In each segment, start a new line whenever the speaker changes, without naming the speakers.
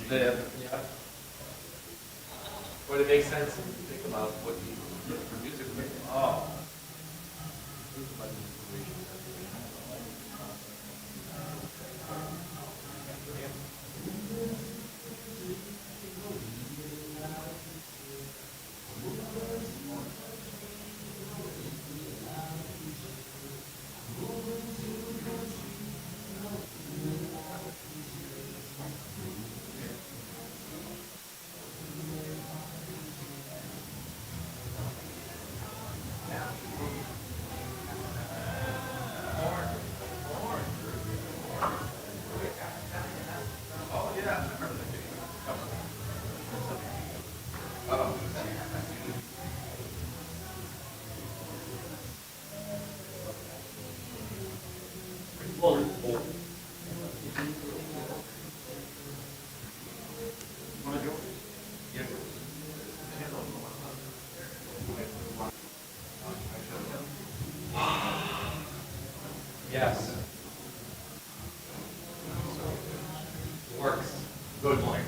Yeah. But it makes sense if you think about what you get for music. Oh. Think about the inspiration. Yes. Works. Good point.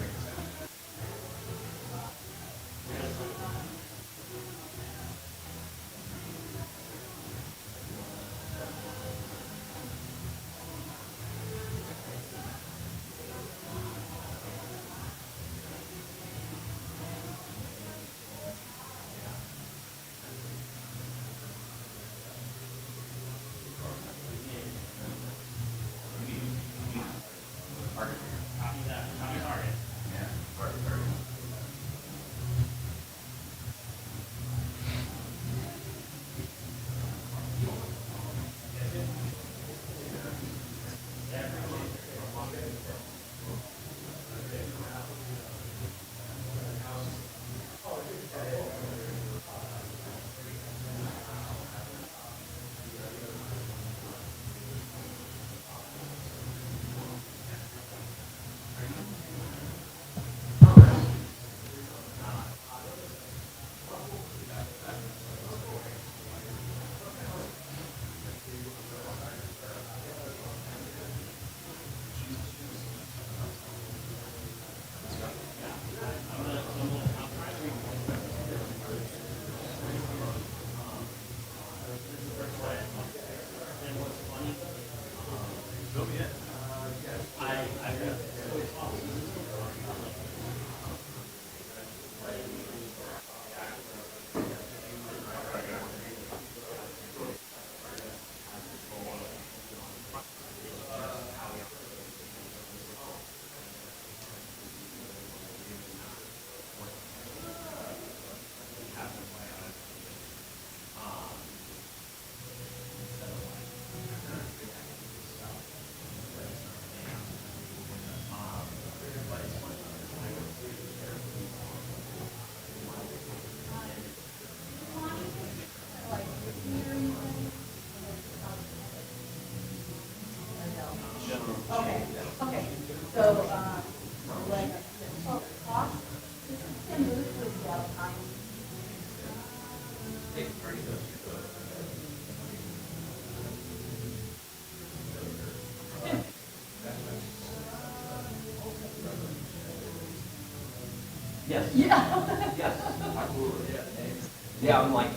Yes. Yeah. Yes. Absolutely. Yeah, I'm like.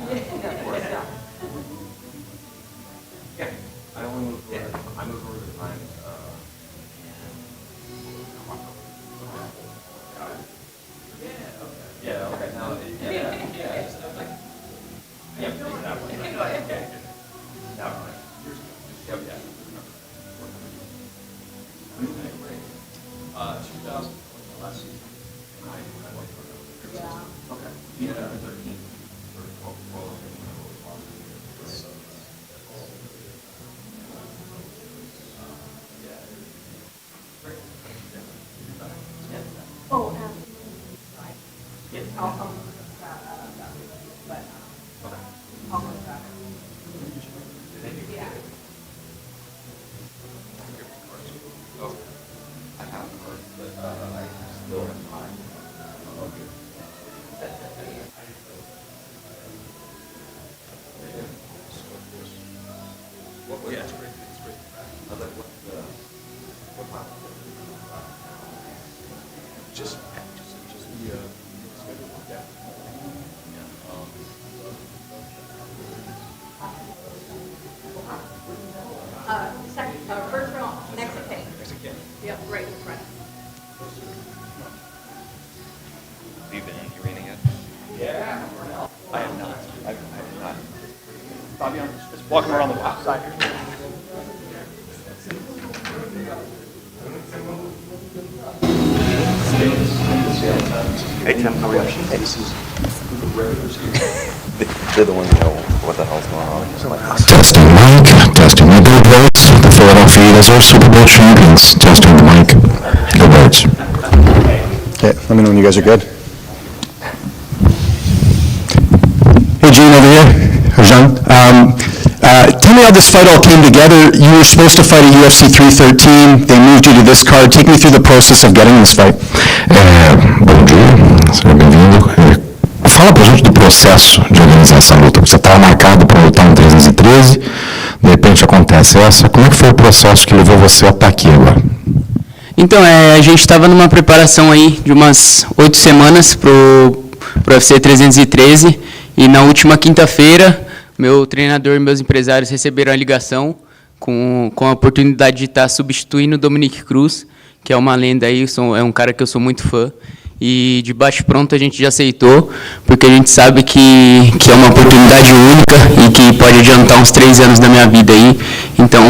Yeah, of course, yeah. Yeah. I only moved to I moved over the time. Yeah, okay. Now, yeah. It's like, yeah, exactly. Okay. Now, right. Yep, yeah. 2000 last season. I went for it. Yeah. Okay. Yeah, 13 or 12. Great. Yeah.
Oh,
Yeah.
I'll come. But
Okay.
I'll come back.
Thank you.
Yeah.
Oh, I have heard, but I still have time. Okay. Yeah, it's great. It's great. I was like, what
First row, next to Kate. Yep, right in front.
Have you been in the arena yet?
Yeah. I have not. I have not. Fabian, just walking around the outside here.
Hey Tim, how are you? They're the ones that know what the hell's going on.
Testing mic, testing the good words. The Philadelphia Eagles are Super Bowl champions. Testing the mic, good words.
Okay, let me know when you guys are good. Hey, Gene over here, or Jean. Tell me how this fight all came together. You were supposed to fight at UFC 313. They moved you to this card. Take me through the process of getting this fight.
Bom dia, seja bem-vindo. Fala pra gente do processo de organização da luta. Você estava marcado para lutar no 313, de repente acontece essa. Como é que foi o processo que levou você a estar aqui agora?
Então, a gente estava numa preparação aí de umas 8 semanas pro UFC 313 e na última quinta-feira, meu treinador e meus empresários receberam a ligação com a oportunidade de estar substituindo o Dominique Cruz, que é uma lenda aí, é um cara que eu sou muito fã. E de bate-pronto a gente já aceitou, porque a gente sabe que é uma oportunidade única e que pode adiantar uns 3 anos da minha vida aí. Então,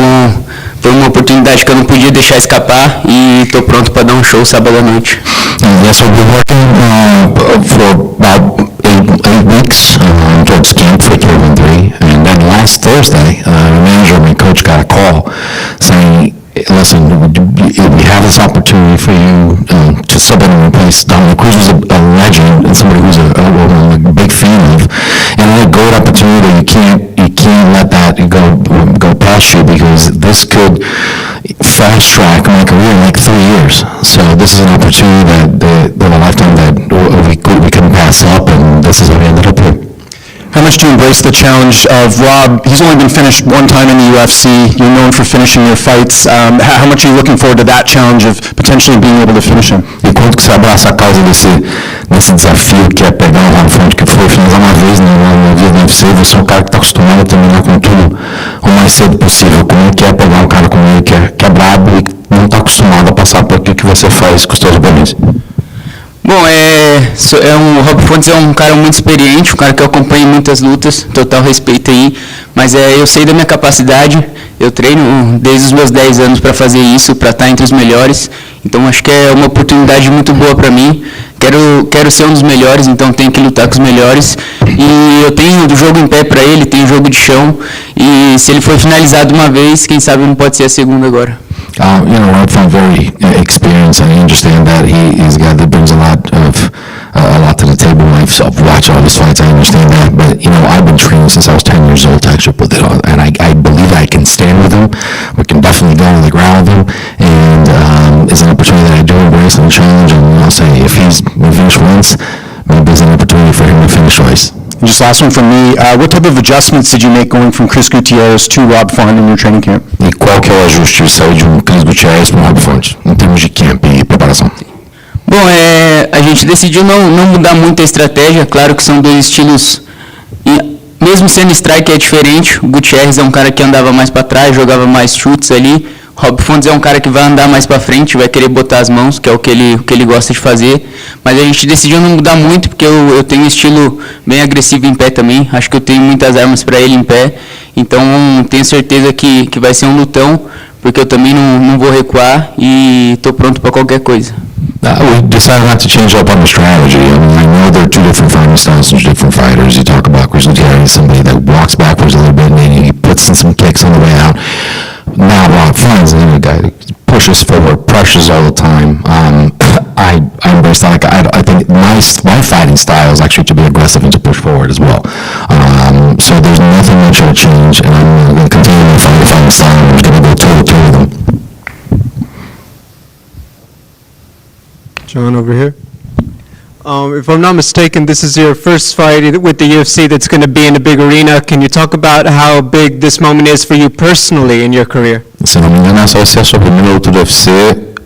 foi uma oportunidade que eu não podia deixar escapar e estou pronto para dar um show sábado à noite.
Yes, I've been working for about 8 weeks towards camp for 313, and then last Thursday, the manager and my coach got a call saying, listen, we have this opportunity for you to sub in and replace Dominic Cruz, who's a legend and somebody who's a big fan of, and a great opportunity. You can't let that go past you, because this could fast track my career in like 3 years. So this is an opportunity that a lifetime that we couldn't pass up, and this is how we ended up here.
How much do you embrace the challenge of Rob? He's only been finished one time in the UFC. You're known for finishing your fights. How much are you looking forward to that challenge of potentially being able to finish him?
E quanto que você abraça a causa desse desafio que é pegar um round front que foi finalizar uma vez na vida do UFC? Você é um cara que está acostumado a terminar com tudo o mais cedo possível. Como é que é pegar um cara como ele que é brabo e não está acostumado a passar por aquilo que você faz com os seus oponentes?
Bom, o Rob Fontes é um cara muito experiente, um cara que eu acompanho em muitas lutas, total respeito aí, mas eu sei da minha capacidade, eu treino desde os meus 10 anos para fazer isso, para estar entre os melhores, então acho que é uma oportunidade muito boa para mim, quero ser um dos melhores, então tenho que lutar com os melhores, e eu tenho o jogo em pé para ele, tenho jogo de chão, e se ele for finalizado uma vez, quem sabe não pode ser a segunda agora.
Rob from very experienced, and I understand that he's a guy that brings a lot to the table. I've watched all his fights, I understand that, but I've been training since I was 10 years old to actually put that on, and I believe I can stand with him. We can definitely go to the ground with him, and it's an opportunity that I do embrace and challenge, and I'll say if he's finished once, maybe there's an opportunity for him to finish twice.
And just last one from me. What type of adjustments did you make going from Chris Gutierrez to Rob Font in your training camp?
E qual que é o ajuste de sair de Chris Gutierrez para o Rob Font, em termos de camp e preparação?
Bom, a gente decidiu não mudar muito a estratégia, claro que são 2 estilos, e mesmo sendo striker é diferente, o Gutierrez é um cara que andava mais para trás, jogava mais chutes ali, Rob Fontes é um cara que vai andar mais para frente, vai querer botar as mãos, que é o que ele gosta de fazer, mas a gente decidiu não mudar muito, porque eu tenho um estilo bem agressivo em pé também, acho que eu tenho muitas armas para ele em pé, então tenho certeza que vai ser um lutão, porque eu também não vou recuar e estou pronto para qualquer coisa.
We decided not to change up on the strategy. I know there are 2 different fighting styles, 2 different fighters. You talk about Chris Gutierrez, somebody that walks backwards a little bit, and then he puts in some kicks on the way out. Now Rob Fontes is a guy that pushes forward, pressures all the time. I embrace that. I think my fighting style is actually to be aggressive and to push forward as well. So there's nothing much of a change, and I'm going to continue to fight the fighting style, and I'm going to go toe-to-toe with them.
John over here. If I'm not mistaken, this is your first fight with the UFC that's going to be in a big arena. Can you talk about how big this moment is for you personally in your career?
Se não me engano, essa vai ser a sua primeira luta do UFC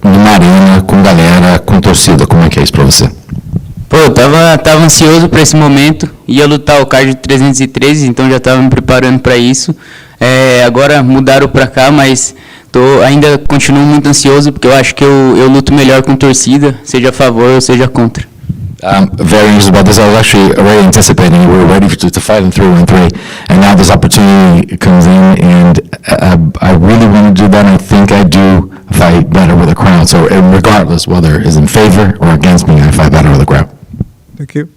numa arena, com galera, com torcida. Como é que é isso pra você?
eu tava ansioso para esse momento, ia lutar o card 313, então já estava me preparando para isso. Agora mudaram para cá, mas ainda continuo muito ansioso, porque eu acho que eu luto melhor com torcida, seja a favor ou seja contra.
Very interested about this. I was actually already anticipating. We were ready to fight in 3-1-3, and now this opportunity comes in, and I really want to do that. And I think I do fight better with a crowd. So regardless whether it's in favor or against me, I fight better with a crowd.
Thank you.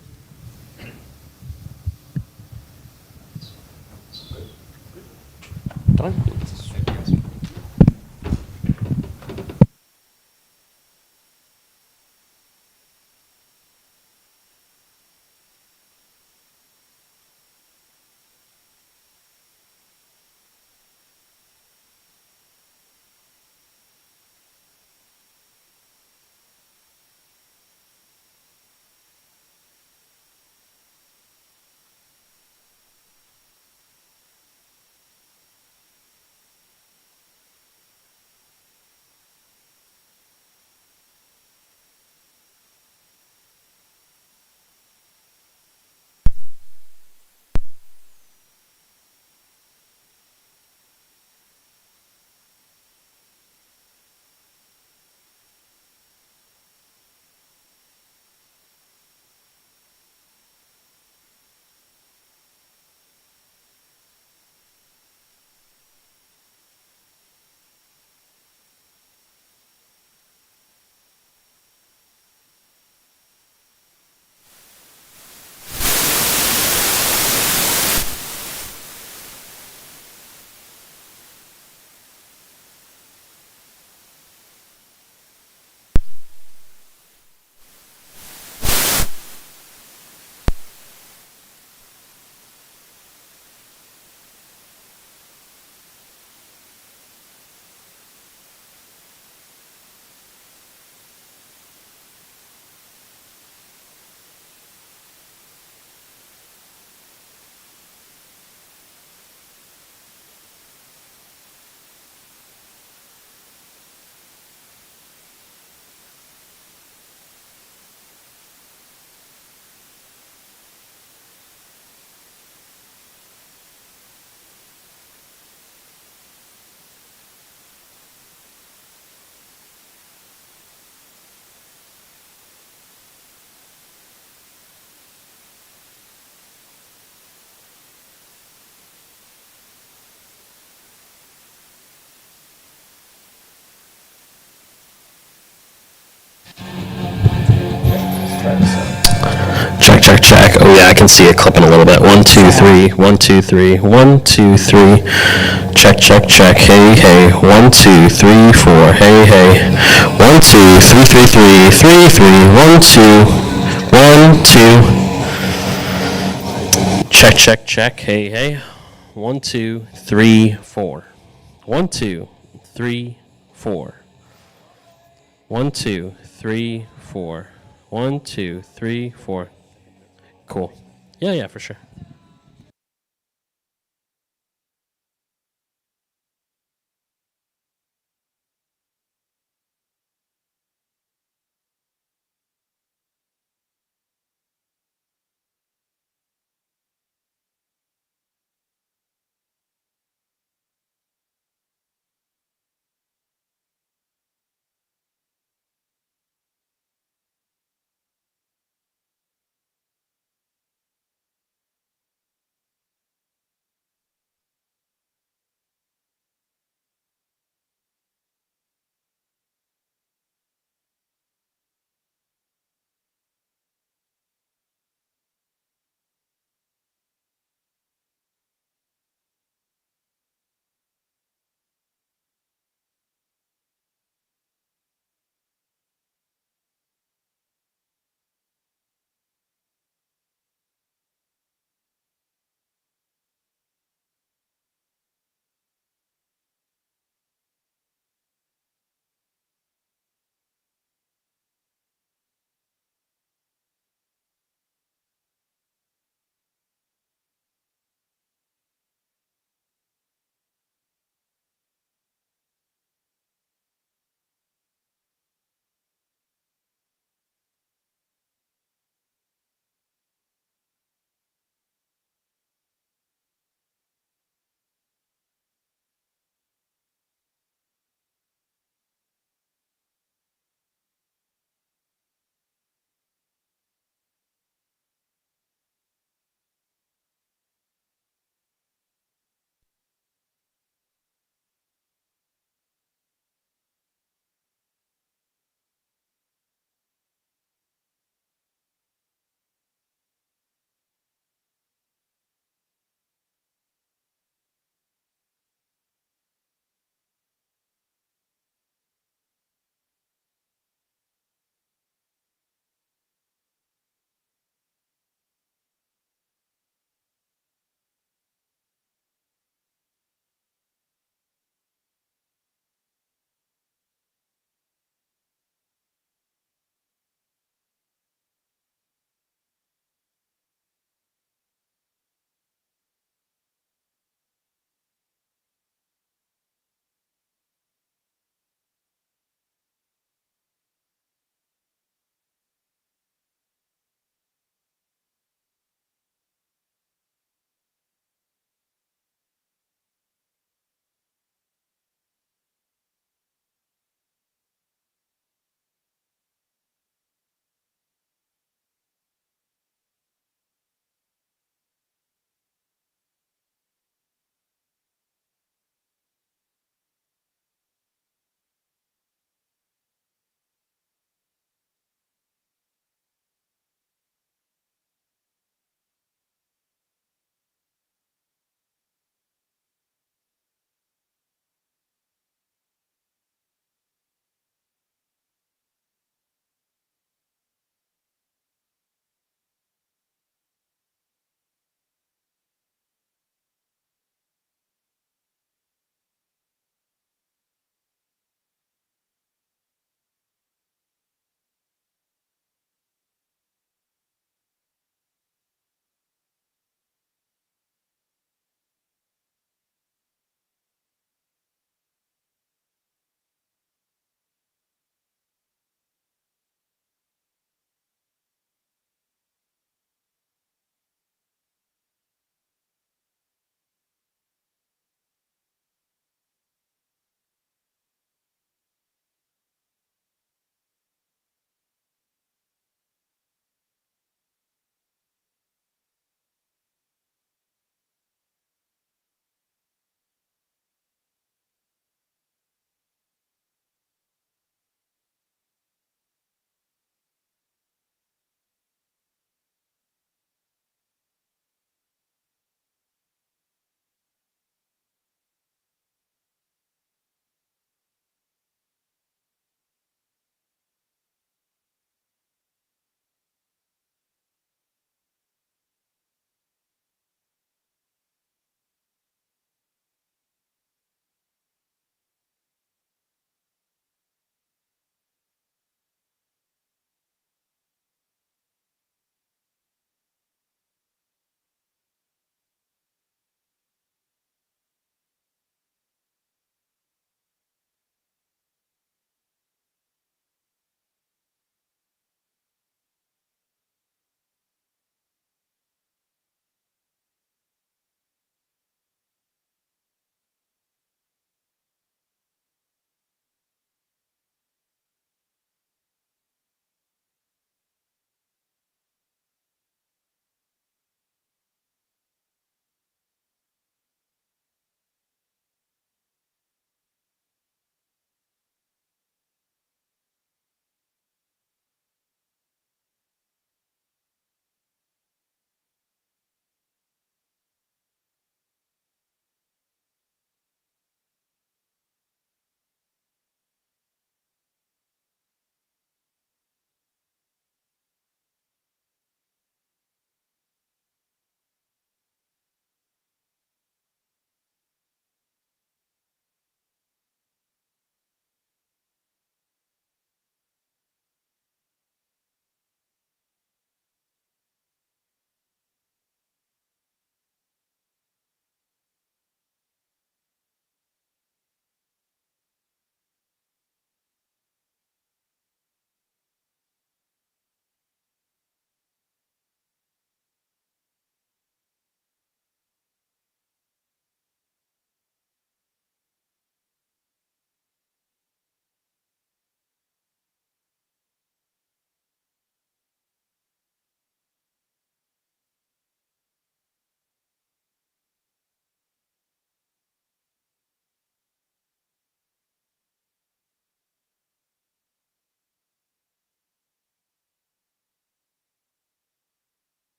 Check, check, check. Oh yeah, I can see it clipping a little bit. 1, 2, 3. 1, 2, 3. 1, 2, 3. Check, check, check. Hey, hey. 1, 2, 3, 4. Hey, hey. 1, 2, 3, 3, 3. 3, 3. 1, 2. 1, 2. Check, check, check. Hey, hey. 1, 2, 3, 4. 1, 2, 3, 4. 1, 2, 3, 4. 1, 2, 3, 4. Cool. Yeah, yeah, for sure.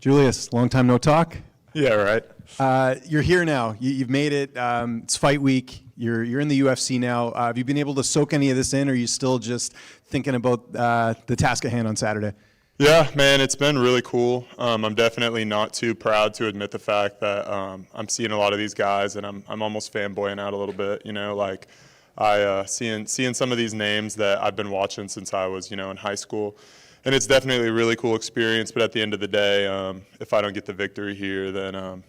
Julius, long time no talk.
Yeah, right.
You're here now. You've made it. It's fight week. You're in the UFC now. Have you been able to soak any of this in, or are you still just thinking about the task at hand on Saturday?
Yeah, man, it's been really cool. I'm definitely not too proud to admit the fact that I'm seeing a lot of these guys, and I'm almost fanboying out a little bit. You know, like I seeing some of these names that I've been watching since I was, in high school. And it's definitely a really cool experience, but at the end of the day, if I don't get the victory here, then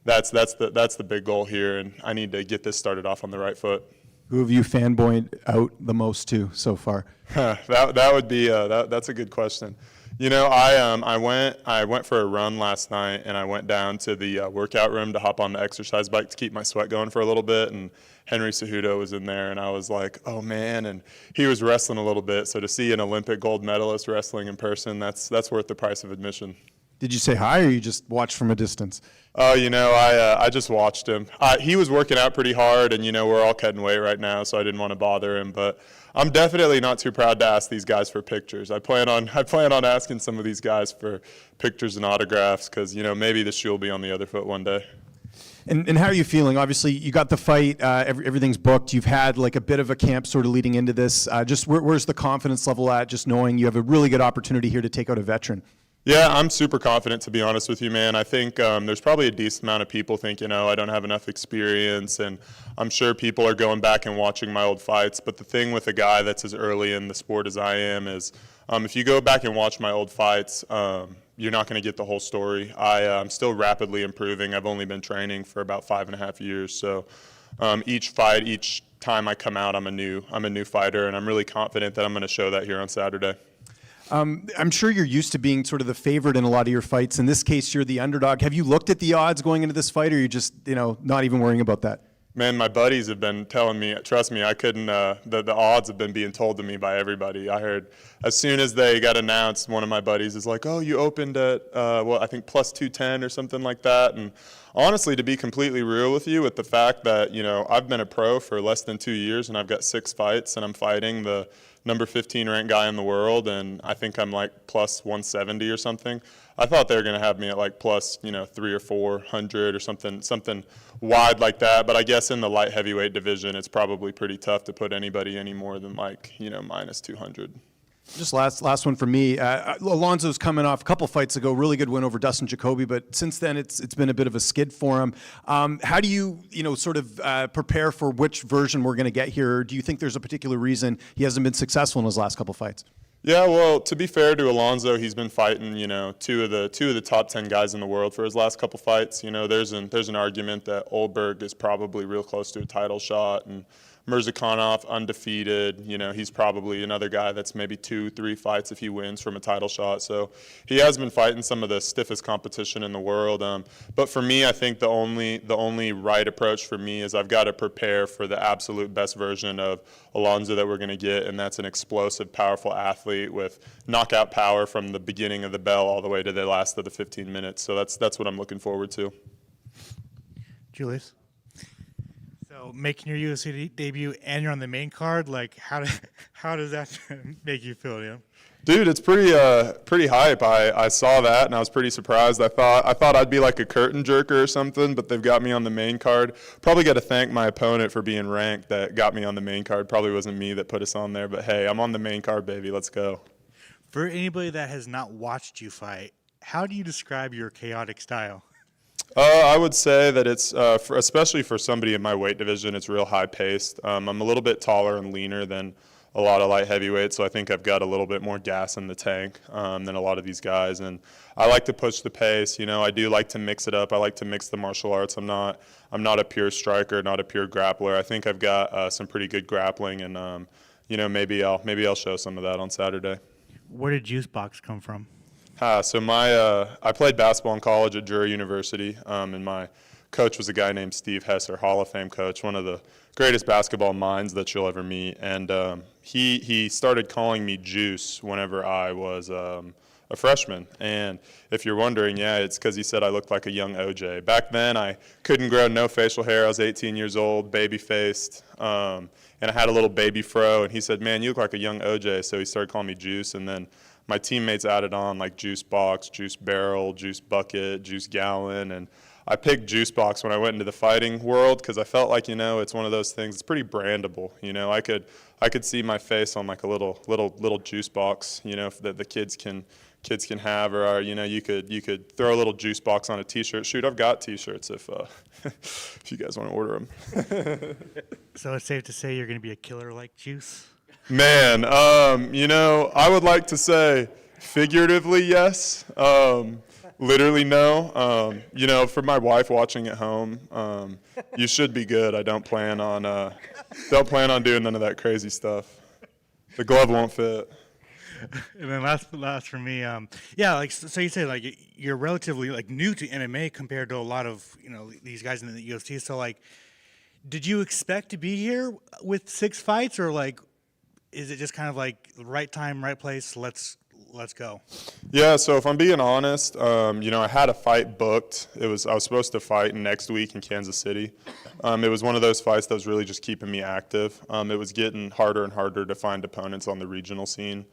that's the big goal here, and I need to get this started off on the right foot.
Who have you fanboyed out the most to so far?
That would be that's a good question. I went for a run last night, and I went down to the workout room to hop on the exercise bike to keep my sweat going for a little bit, and Henry Cejudo was in there, and I was like, oh man, and he was wrestling a little bit, so to see an Olympic gold medalist wrestling in person, that's worth the price of admission.
Did you say hi, or you just watched from a distance?
Oh, I just watched him. He was working out pretty hard, and we're all cutting weight right now, so I didn't want to bother him. But I'm definitely not too proud to ask these guys for pictures. I plan on asking some of these guys for pictures and autographs because maybe the shoe will be on the other foot one day.
And how are you feeling? Obviously, you got the fight. Everything's booked. You've had like a bit of a camp sort of leading into this. Just where's the confidence level at? Just knowing you have a really good opportunity here to take out a veteran.
Yeah, I'm super confident, to be honest with you, man. I think there's probably a decent amount of people thinking, I don't have enough experience, and I'm sure people are going back and watching my old fights. But the thing with a guy that's as early in the sport as I am is if you go back and watch my old fights, you're not going to get the whole story. I'm still rapidly improving. I've only been training for about 5.5 years, so each time I come out, I'm a new fighter, and I'm really confident that I'm going to show that here on Saturday.
I'm sure you're used to being sort of the favorite in a lot of your fights. In this case, you're the underdog. Have you looked at the odds going into this fight, or are you just, not even worrying about that?
Man, my buddies have been telling me, trust me, I couldn't, the odds have been being told to me by everybody. I heard as soon as they got announced, one of my buddies is like, oh, you opened at, I think plus 210 or something like that. And honestly, to be completely real with you, with the fact that, I've been a pro for less than 2 years and I've got 6 fights and I'm fighting the number 15 ranked guy in the world, and I think I'm like plus 170 or something. I thought they were going to have me at like plus 300 or 400 or something wide like that. But I guess in the light heavyweight division, it's probably pretty tough to put anybody any more than like minus 200.
Just last one for me. Alonzo's coming off a couple fights ago, really good win over Dustin Jacoby, but since then it's been a bit of a skid for him. How do you sort of prepare for which version we're going to get here? Or do you think there's a particular reason he hasn't been successful in his last couple fights?
Yeah, well, to be fair to Alonzo, he's been fighting, two of the top 10 guys in the world for his last couple fights. There's an argument that Olberg is probably real close to a title shot, and Mirzakhanov undefeated. He's probably another guy that's maybe 2-3 fights if he wins from a title shot. So he has been fighting some of the stiffest competition in the world. But for me, I think the only right approach for me is I've got to prepare for the absolute best version of Alonzo that we're going to get, and that's an explosive, powerful athlete with knockout power from the beginning of the bell all the way to the last of the 15 minutes. So that's what I'm looking forward to.
Julius? So making your UFC debut and you're on the main card, like how does that make you feel?
Dude, it's pretty hype. I saw that and I was pretty surprised. I thought I'd be like a curtain jerker or something, but they've got me on the main card. Probably got to thank my opponent for being ranked that got me on the main card. Probably wasn't me that put us on there, but hey, I'm on the main card, baby. Let's go.
For anybody that has not watched you fight, how do you describe your chaotic style?
I would say that it's, especially for somebody in my weight division, it's real high-paced. I'm a little bit taller and leaner than a lot of light heavyweights, so I think I've got a little bit more gas in the tank than a lot of these guys. And I like to push the pace. I do like to mix it up. I like to mix the martial arts. I'm not a pure striker, not a pure grappler. I think I've got some pretty good grappling, and maybe I'll show some of that on Saturday.
Where did Juice Box come from?
So I played basketball in college at Drury University, and my coach was a guy named Steve Hesser, Hall of Fame coach, one of the greatest basketball minds that you'll ever meet. And he started calling me Juice whenever I was a freshman. And if you're wondering, yeah, it's because he said I looked like a young OJ. Back then, I couldn't grow no facial hair. I was 18 years old, baby-faced, and I had a little baby fro. And he said, man, you look like a young OJ. So he started calling me Juice. And then my teammates added on like juice box, juice barrel, juice bucket, juice gallon, and I picked juice box when I went into the fighting world because I felt like, it's one of those things, it's pretty brandable. I could see my face on like a little juice box, that the kids can have, or you could throw a little juice box on a t-shirt. Shoot, I've got t-shirts if if you guys want to order them.
So it's safe to say you're going to be a killer like Juice?
Man, I would like to say figuratively yes, literally no. For my wife watching at home, you should be good. I don't plan on doing none of that crazy stuff. The glove won't fit.
And then last for me, so you say like you're relatively like new to MMA compared to a lot of these guys in the UFC. So like, did you expect to be here with 6 fights, or like, is it just kind of like right time, right place? Let's go.
Yeah. So if I'm being honest, I had a fight booked. I was supposed to fight next week in Kansas City. It was one of those fights that was really just keeping me active. It was getting harder and harder to find opponents on the regional scene.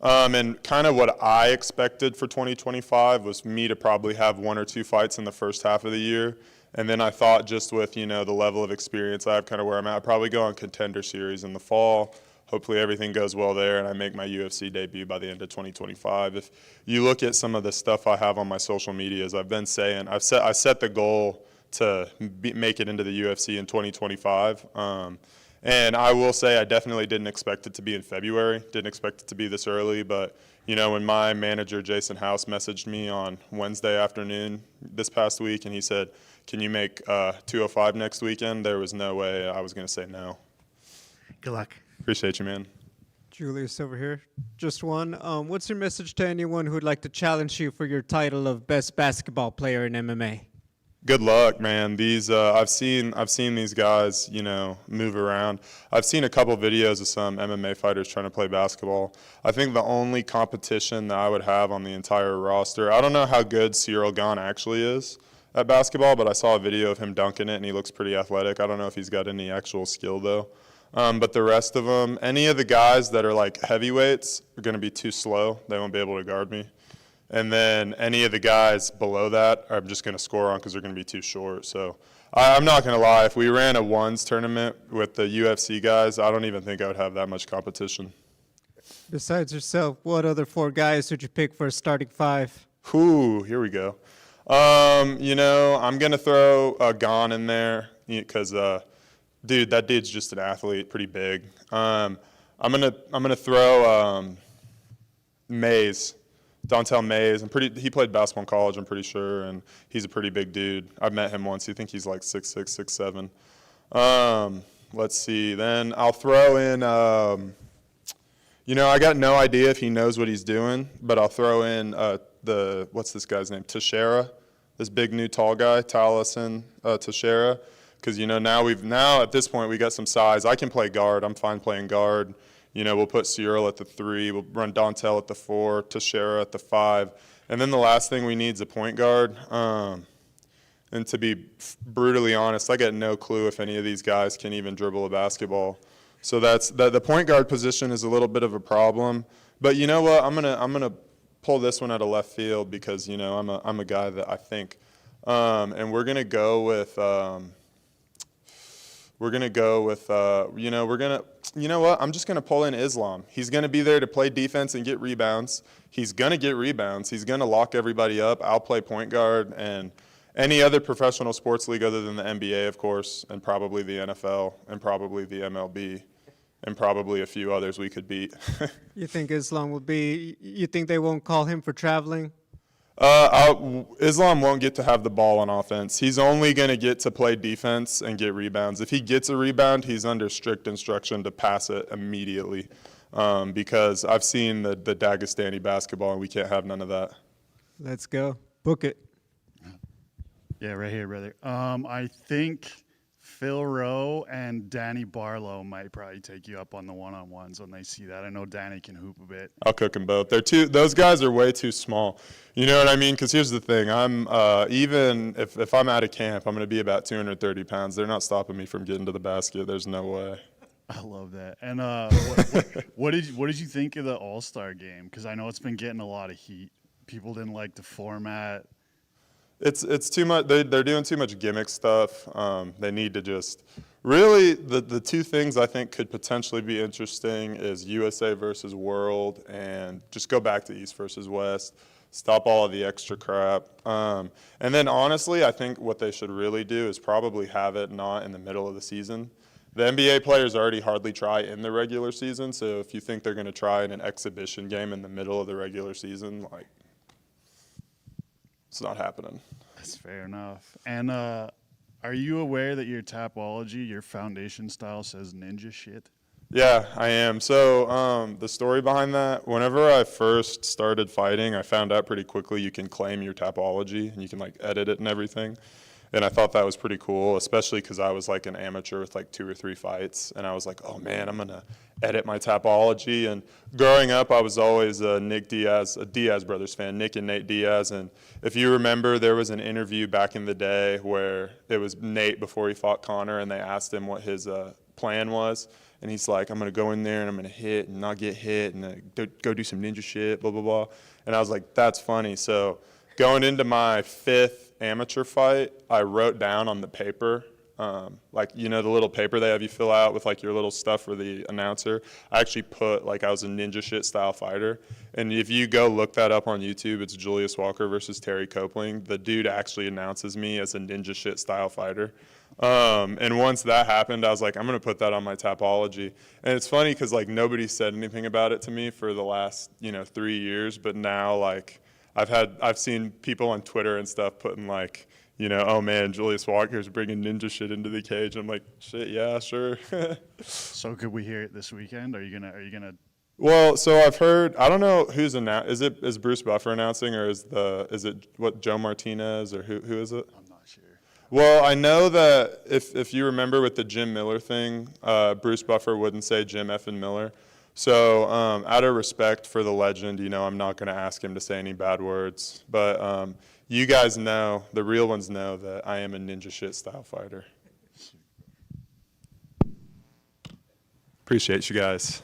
And kind of what I expected for 2025 was me to probably have 1 or 2 fights in the first half of the year. And then I thought just with, the level of experience I have, kind of where I'm at, I'd probably go on Contender Series in the fall. Hopefully everything goes well there and I make my UFC debut by the end of 2025. If you look at some of the stuff I have on my social media, as I've been saying, I set the goal to make it into the UFC in 2025. And I will say I definitely didn't expect it to be in February, didn't expect it to be this early, but when my manager, Jason House, messaged me on Wednesday afternoon this past week and he said, can you make 205 next weekend? There was no way I was going to say no.
Good luck.
Appreciate you, man.
Julius over here. Just one. What's your message to anyone who would like to challenge you for your title of best basketball player in MMA?
Good luck, man. These I've seen these guys, move around. I've seen a couple videos of some MMA fighters trying to play basketball. I think the only competition that I would have on the entire roster, I don't know how good Cyril Gane actually is at basketball, but I saw a video of him dunking it, and he looks pretty athletic. I don't know if he's got any actual skill, though. But the rest of them, any of the guys that are like heavyweights are going to be too slow. They won't be able to guard me. And then any of the guys below that, I'm just going to score on because they're going to be too short. So I'm not going to lie. If we ran a ones tournament with the UFC guys, I don't even think I would have that much competition.
Besides yourself, what other 4 guys would you pick for a starting 5?
Ooh, here we go. I'm going to throw Gane in there because, dude, that dude's just an athlete, pretty big. I'm gonna throw Mays. Dontel Mays. He played basketball in college, I'm pretty sure, and he's a pretty big dude. I've met him once. I think he's like 6'6", 6'7". Let's see. Then I'll throw in, I got no idea if he knows what he's doing, but I'll throw in what's this guy's name? Teixeira, this big new tall guy, Taliesin Teixeira. Because, now at this point we got some size. I can play guard. I'm fine playing guard. We'll put Cyril at the 3. We'll run Dontel at the 4, Teixeira at the 5. And then the last thing we need is a point guard. And to be brutally honest, I got no clue if any of these guys can even dribble a basketball. So the point guard position is a little bit of a problem. But you know what? I'm gonna pull this one out of left field because I'm a guy that I think, and we're gonna go with. I'm just going to pull in Islam. He's going to be there to play defense and get rebounds. He's going to get rebounds. He's going to lock everybody up. I'll play point guard and any other professional sports league other than the NBA, of course, and probably the NFL and probably the MLB and probably a few others we could beat.
You think you think they won't call him for traveling?
Islam won't get to have the ball on offense. He's only going to get to play defense and get rebounds. If he gets a rebound, he's under strict instruction to pass it immediately because I've seen the Dagestani basketball, and we can't have none of that.
Let's go. Book it.
Yeah, right here, brother. I think Phil Rowe and Danny Barlow might probably take you up on the one-on-ones when they see that. I know Danny can hoop a bit.
I'll cook them both. Those guys are way too small. You know what I mean? Because here's the thing. I'm even if I'm out of camp, I'm going to be about 230 pounds. They're not stopping me from getting to the basket. There's no way.
I love that. And what did you think of the All-Star game? Because I know it's been getting a lot of heat. People didn't like the format.
It's too much. They're doing too much gimmick stuff. They need to just really the two things I think could potentially be interesting is USA versus World, and just go back to East versus West. Stop all of the extra crap. And then honestly, I think what they should really do is probably have it not in the middle of the season. The NBA players already hardly try in the regular season, so if you think they're going to try in an exhibition game in the middle of the regular season, like, it's not happening.
That's fair enough. And are you aware that your Tapology, your foundation style, says ninja shit?
Yeah, I am. So the story behind that, whenever I first started fighting, I found out pretty quickly you can claim your Tapology and you can like edit it and everything. And I thought that was pretty cool, especially because I was like an amateur with like 2 or 3 fights. And I was like, oh man, I'm going to edit my Tapology. And growing up, I was always a Diaz brothers fan, Nick and Nate Diaz. And if you remember, there was an interview back in the day where it was Nate before he fought Connor, and they asked him what his plan was. And he's like, I'm going to go in there and I'm going to hit and not get hit and go do some ninja shit, blah, blah, blah. And I was like, that's funny. So going into my 5th amateur fight, I wrote down on the paper, like, you know, the little paper they have you fill out with like your little stuff for the announcer. I actually put like I was a ninja shit style fighter. And if you go look that up on YouTube, it's Julius Walker versus Terry Copeland. The dude actually announces me as a ninja shit style fighter. And once that happened, I was like, I'm going to put that on my Tapology. And it's funny because like nobody said anything about it to me for the last, 3 years. But now like I've seen people on Twitter and stuff putting like, oh man, Julius Walker's bringing ninja shit into the cage. I'm like, shit, yeah, sure.
So could we hear it this weekend? Are you gonna?
Well, so I've heard. I don't know who's announcing. Is Bruce Buffer announcing, or is it what Joe Martinez, or who is it?
I'm not sure.
Well, I know that if you remember with the Jim Miller thing, Bruce Buffer wouldn't say Jim effing Miller. So out of respect for the legend, I'm not going to ask him to say any bad words. But you guys know, the real ones know that I am a ninja shit style fighter. Appreciate you guys.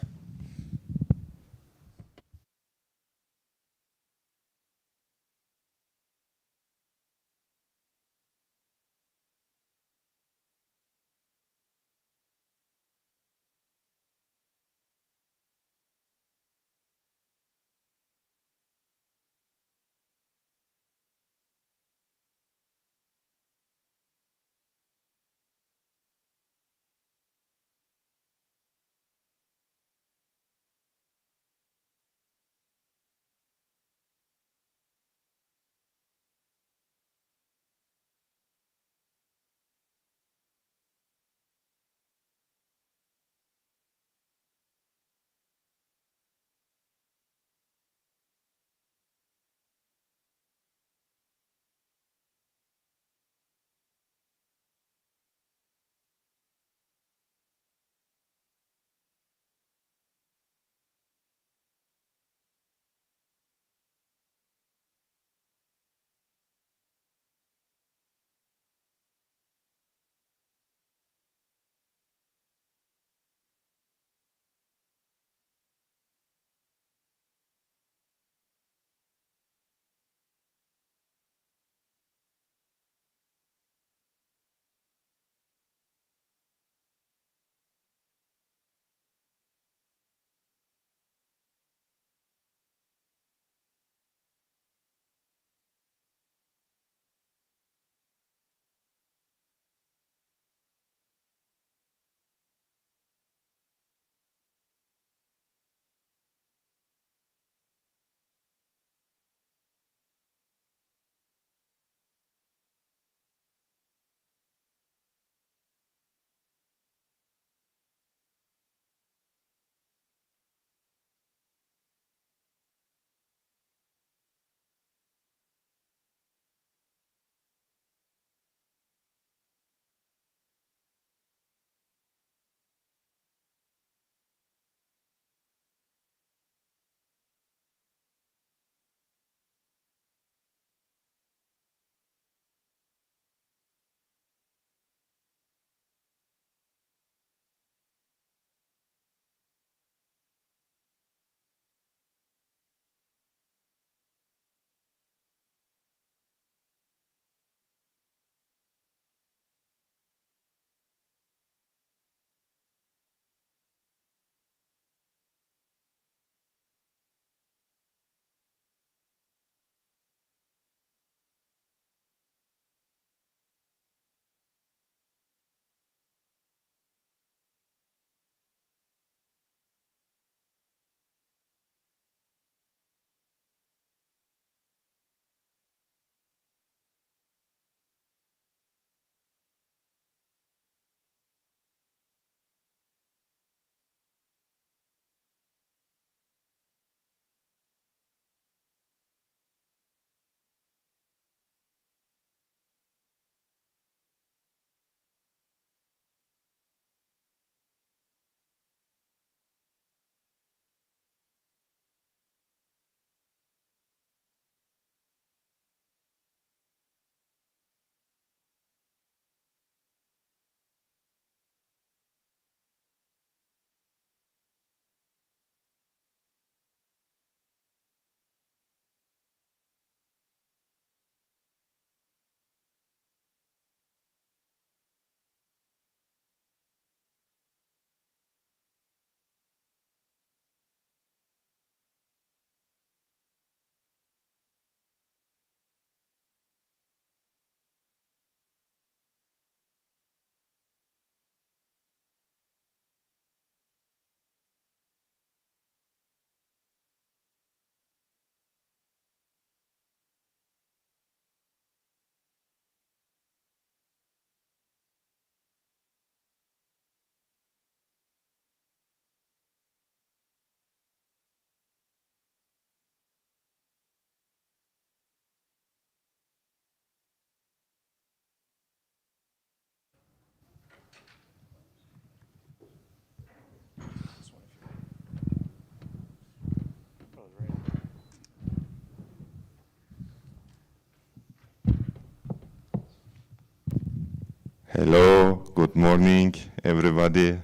Hello, good morning, everybody.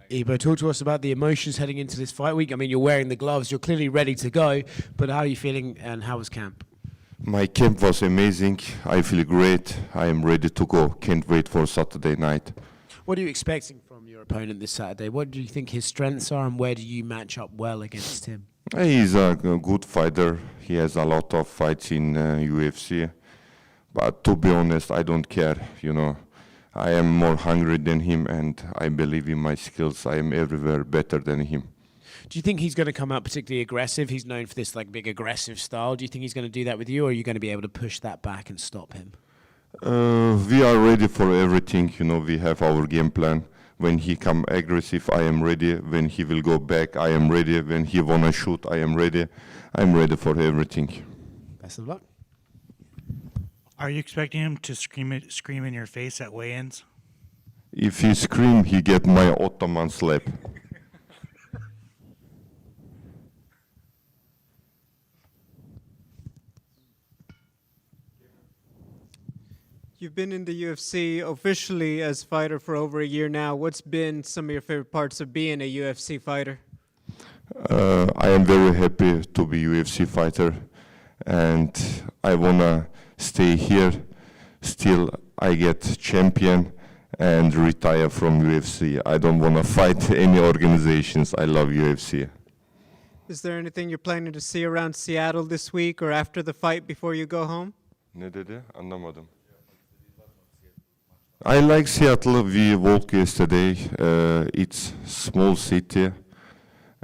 Ibo, talk to us about the emotions heading into this fight week. I mean, you're wearing the gloves, you're clearly ready to go, but how are you feeling and how was camp?
My camp was amazing. I feel great. I am ready to go. Can't wait for Saturday night.
What are you expecting from your opponent this Saturday? What do you think his strengths are and where do you match up well against him?
He's a good fighter. He has a lot of fights in UFC. But to be honest, I don't care, you know. I am more hungry than him and I believe in my skills. I am everywhere better than him.
Do you think he's going to come out particularly aggressive? He's known for this like big aggressive style. Do you think he's going to do that with you or are you going to be able to push that back and stop him?
We are ready for everything, you know, we have our game plan. When he come aggressive, I am ready. When he will go back, I am ready. When he wanna shoot, I am ready. I'm ready for everything.
Best of luck.
Are you expecting him to scream in your face at weigh-ins?
If he scream, he get my Ottoman slap.
You've been in the UFC officially as fighter for over a year now. What's been some of your favorite parts of being a UFC fighter?
I am very happy to be UFC fighter, and I wanna stay here. Still, I get champion and retire from UFC. I don't wanna fight any organizations. I love UFC.
Is there anything you're planning to see around Seattle this week or after the fight before you go home?
Ne dedi? Anlamadım. I like Seattle. We walked yesterday. It's small city.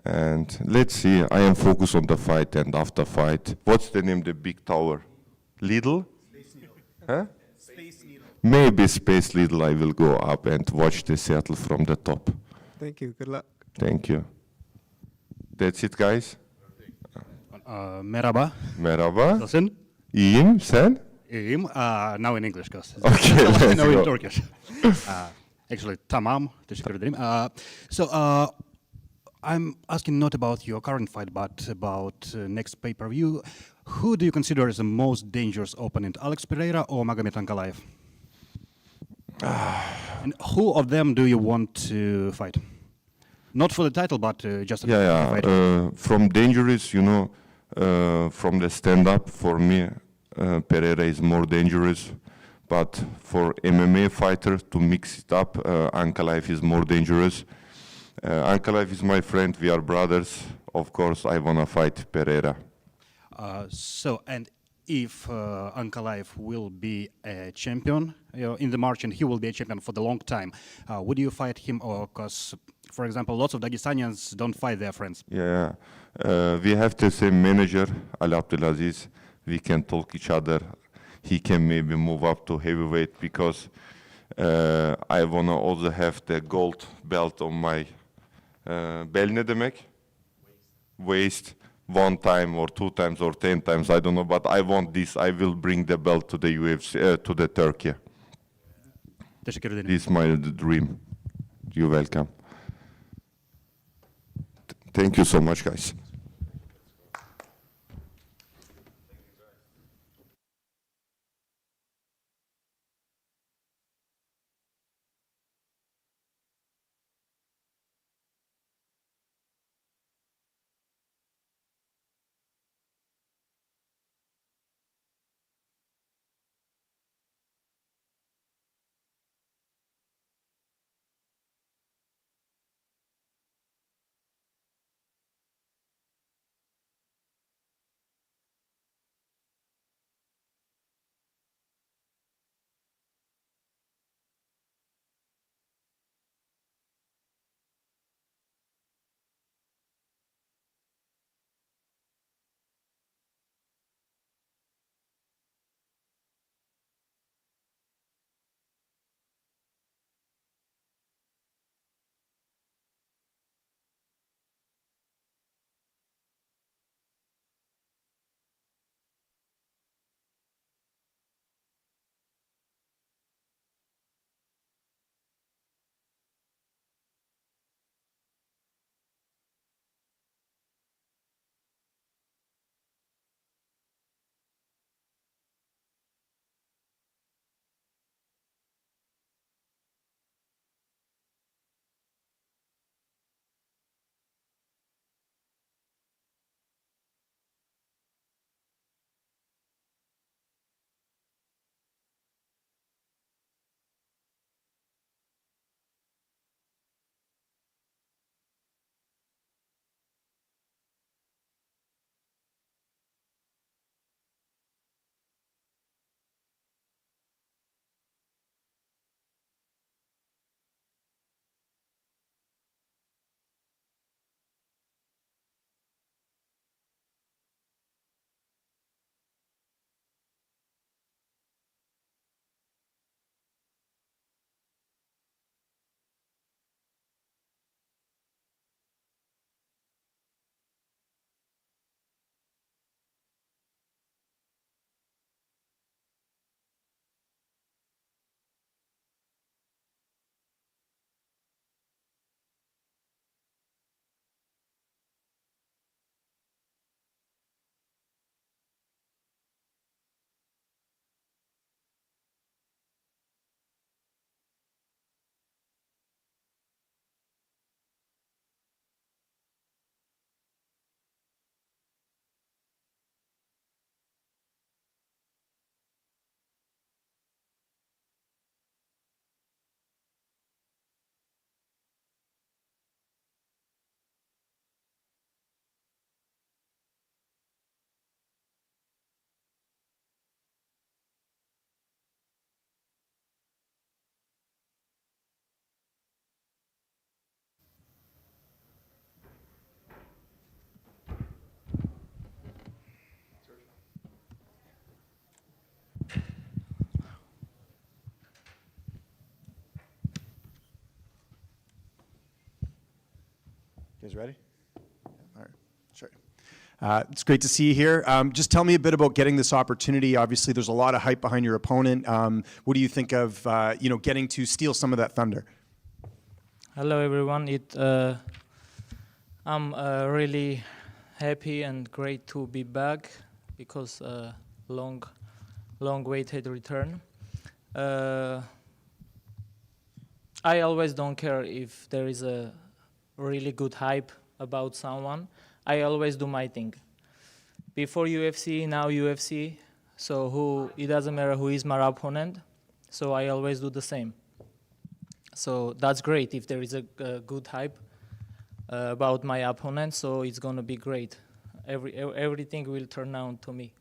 And let's see, I am focused on the fight and after fight. What's the name, the big tower? Lidl?
Space Needle.
Huh?
Space Needle.
Maybe Space Lidl I will go up and watch the Seattle from the top.
Thank you. Good luck.
Thank you. That's it, guys.
Merhaba.
Merhaba.
Nasılsın?
İyiyim, sen?
İyiyim. Now in English, because
Okay, let's
no in
go.
Turkish. Actually, tamam. Teşekkür ederim. So, I'm asking not about your current fight, but about next pay-per-view. Who do you consider as the most dangerous opponent, Alex Pereira or Magomed Ankalaev? And who of them do you want to fight? Not for the title, but just
Yeah,
fight.
from dangerous, you know, from the stand-up, for me, Pereira is more dangerous. But for MMA fighter to mix it up, Ankalaev is more dangerous. Ankalaev is my friend. We are brothers. Of course, I wanna fight Pereira.
And if Ankalaev will be a champion in the March, and he will be a champion for the long time, would you fight him? Or because, for example, lots of Dagestanians don't fight their friends.
Yeah, we have the same manager, Ali Abdulaziz. We can talk each other. He can maybe move up to heavyweight because I wanna also have the gold belt on my bel ne demek? Waist. One time or two times or 10 times, I don't know, but I want this. I will bring the belt to the UFC, to the Turkey.
Teşekkür ederim.
This is my dream. You're welcome. Thank you so much, guys.
guys ready? All right, sure. It's great to see you here. Just tell me a bit about getting this opportunity. Obviously, there's a lot of hype behind your opponent. What do you think of getting to steal some of that thunder?
Hello, everyone. I'm really happy and great to be back because long-awaited return. I always don't care if there is a really good hype about someone. I always do my thing. Before UFC, now UFC. So it doesn't matter who is my opponent. So I always do the same. So that's great if there is a good hype about my opponent. So it's gonna be great. Everything will turn out to me.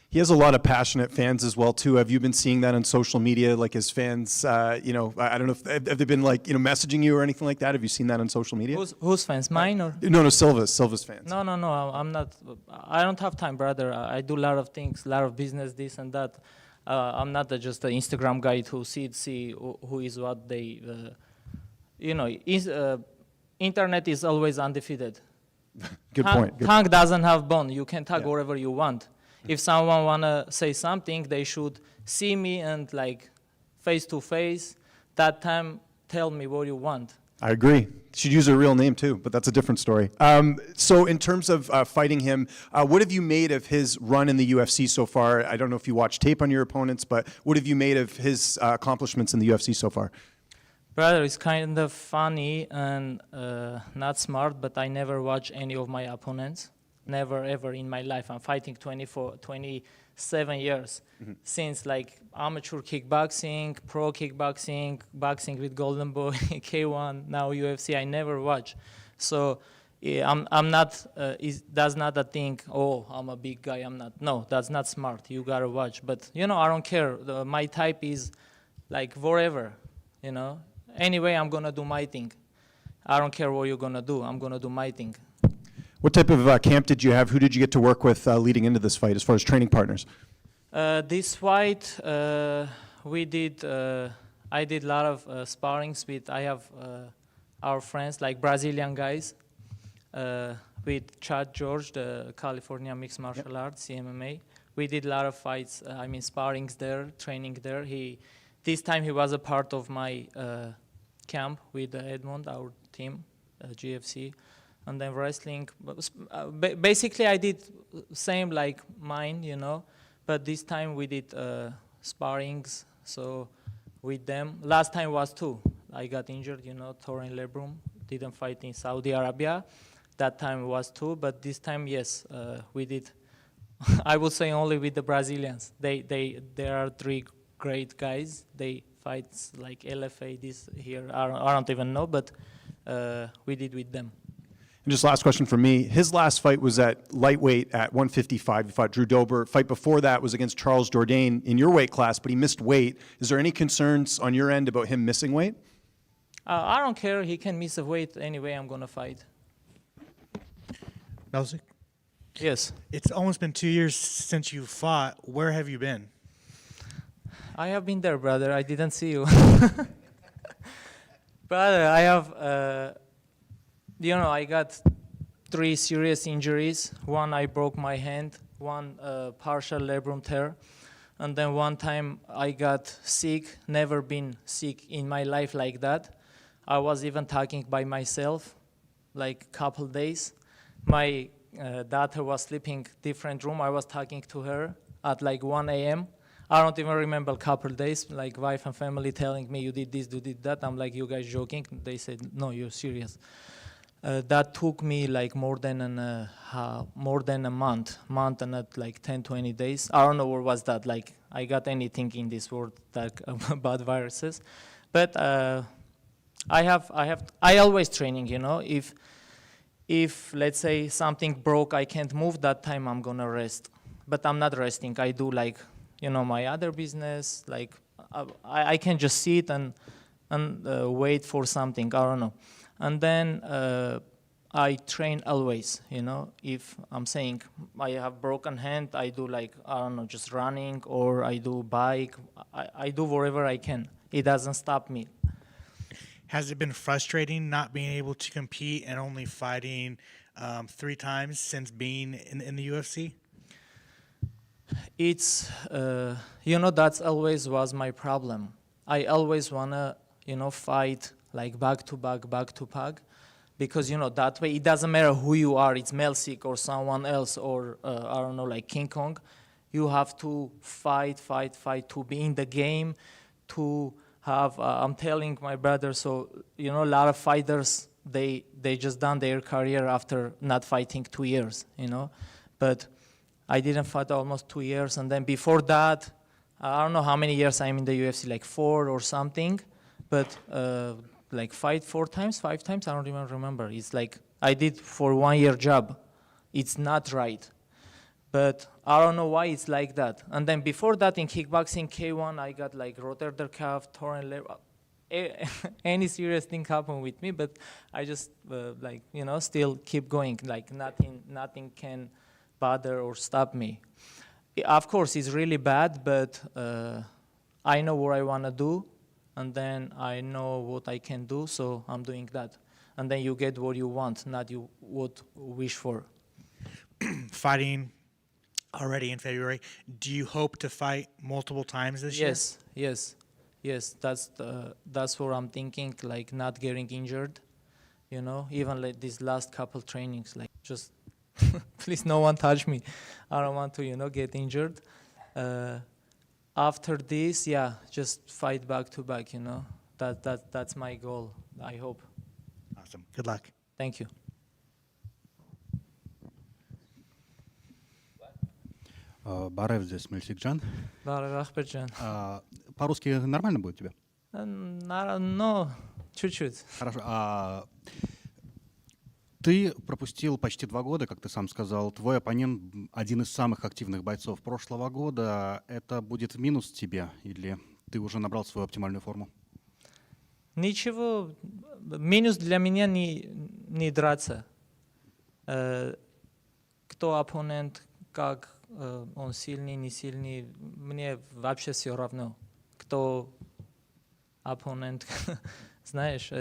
He has a lot of passionate fans as well too. Have you been seeing that on social media? Like his fans, I don't know if have they been messaging you or anything like that? Have you seen that on social media?
Whose fans? Mine or?
No, Silva's fans.
No. I'm not. I don't have time, brother. I do a lot of things, a lot of business, this and that. I'm not just an Instagram guy to see who is what they. Internet is always undefeated.
Good point.
Tongue doesn't have bone. You can talk wherever you want. If someone wanna say something, they should see me and face to face. That time, tell me what you want.
I agree. You should use a real name too, but that's a different story. So in terms of fighting him, what have you made of his run in the UFC so far? I don't know if you watch tape on your opponents, but what have you made of his accomplishments in the UFC so far?
Brother, it's kind of funny and not smart, but I never watch any of my opponents. Never, ever in my life. I'm fighting 27 years. Since amateur kickboxing, pro kickboxing, boxing with Golden Boy, K1, now UFC, I never watch. So I'm not, that's not a thing, oh, I'm a big guy, I'm not. No, that's not smart. You gotta watch. But, I don't care. My type is whatever, Anyway, I'm gonna do my thing. I don't care what you're gonna do. I'm gonna do my thing.
What type of camp did you have? Who did you get to work with leading into this fight as far as training partners?
This fight, I did a lot of sparrings with, I have our friends, Brazilian guys, with Chad George, the California Mixed Martial Arts, CMMA. We did a lot of fights, sparrings there, training there. This time he was a part of my camp with Edmond, our team, GFC. And then wrestling, basically I did same like mine, but this time we did sparrings, so with them. Last time was 2. I got injured, torn labrum, didn't fight in Saudi Arabia. That time was 2, but this time, yes, we did. I would say only with the Brazilians. There are 3 great guys. They fight like LFA this here, I don't even know, but we did with them.
And just last question for me. His last fight was at lightweight at 155. He fought Drew Dober. Fight before that was against Charles Jourdain in your weight class, but he missed weight. Is there any concerns on your end about him missing weight?
I don't care. He can miss a weight anyway. I'm going to fight.
Melzik?
Yes.
It's almost been 2 years since you fought. Where have you been?
I have been there, brother. I didn't see you. Brother, I have... I got 3 serious injuries. 1, I broke my hand. 1, partial labrum tear. And then 1 time I got sick, never been sick in my life like that. I was even talking by myself, couple days. My daughter was sleeping different room. I was talking to her at 1 a.m. I don't even remember a couple days, wife and family telling me, you did this, you did that. I'm like, you guys joking? They said, no, you're serious. That took me more than a month and not 10, 20 days. I don't know what was that. I got anything in this world about viruses, but I always training. If let's say something broke, I can't move. That time I'm gonna rest, but I'm not resting. I do my other business. I can just sit and wait for something. I don't know. And then I train always, if I'm saying I have broken hand, I do just running, or I do bike. I do wherever I can. It doesn't stop me.
has it been frustrating not being able to compete and only fighting 3 times since being in the UFC?
It's that's always was my problem. I always wanna fight like back to back, because that way it doesn't matter who you are, it's Melsik or someone else, or I don't know, like King Kong. You have to fight to be in the game, to have I'm telling my brother, so a lot of fighters, they just done their career after not fighting 2 years, but I didn't fight almost 2 years, and then before that, I don't know how many years I'm in the UFC, like 4 or something, but like fight 4 times, 5 times, I don't even remember. It's like I did for 1 year job. It's not right, but I don't know why it's like that. And then before that, in kickboxing K1, I got like rotator cuff, torn labrum. Any serious thing happened with me, but I just still keep going. Like nothing can bother or stop me. Of course, it's really bad, but I know what I want to do, and then I know what I can do, so I'm doing that. And then you get what you want, not you what wish for.
Fighting already in February, do you hope to fight multiple times this year?
Yes. That's what I'm thinking. Like not getting injured, Even like these last couple trainings, like just please no one touch me. I don't want to get injured. After this, just fight back to back. That's my goal. I hope.
Awesome. Good luck.
Thank you.
Барев здесь, Мельсикджан.
Барев Ахберджан.
По-русски нормально будет тебе?
No, чуть-чуть.
Хорошо. Ты пропустил почти 2 года, как ты сам сказал. Твой оппонент один из самых активных бойцов прошлого года. Это будет в минус тебе, или ты уже набрал свою оптимальную форму?
Ничего. Минус для меня не драться. Кто оппонент, как он сильный, не сильный, мне вообще все равно. Кто оппонент, знаешь,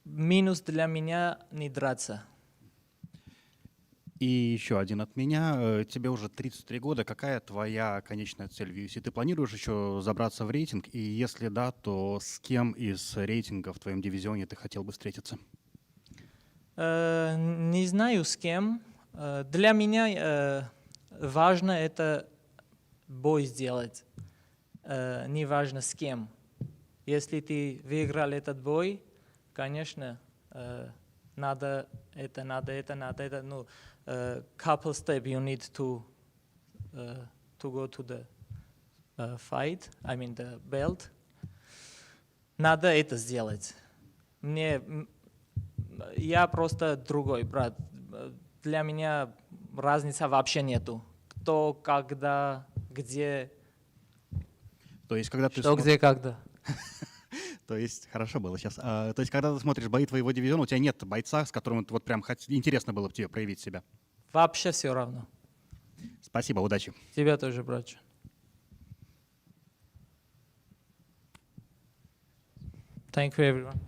минус для меня не драться.
И еще один от меня. Тебе уже 33 года. Какая твоя конечная цель в UFC? Ты планируешь еще забраться в рейтинг? И если да, то с кем из рейтинга в твоем дивизионе ты хотел бы встретиться?
Не знаю с кем. Для меня важно это бой сделать. Не важно с кем. Если ты выиграл этот бой, конечно, надо это. Ну, couple step you need to go to the fight, I mean the belt. Надо это сделать. Я просто другой, брат. Для меня разницы вообще нету. Кто, когда, где.
То есть, когда ты
что, где, когда.
То есть, хорошо было сейчас. То есть, когда ты смотришь бои твоего дивизиона, у тебя нет бойца, с которым вот прям интересно было бы тебе проявить себя?
Вообще все равно.
Спасибо, удачи.
Тебя тоже, братчик. Thank you, everyone.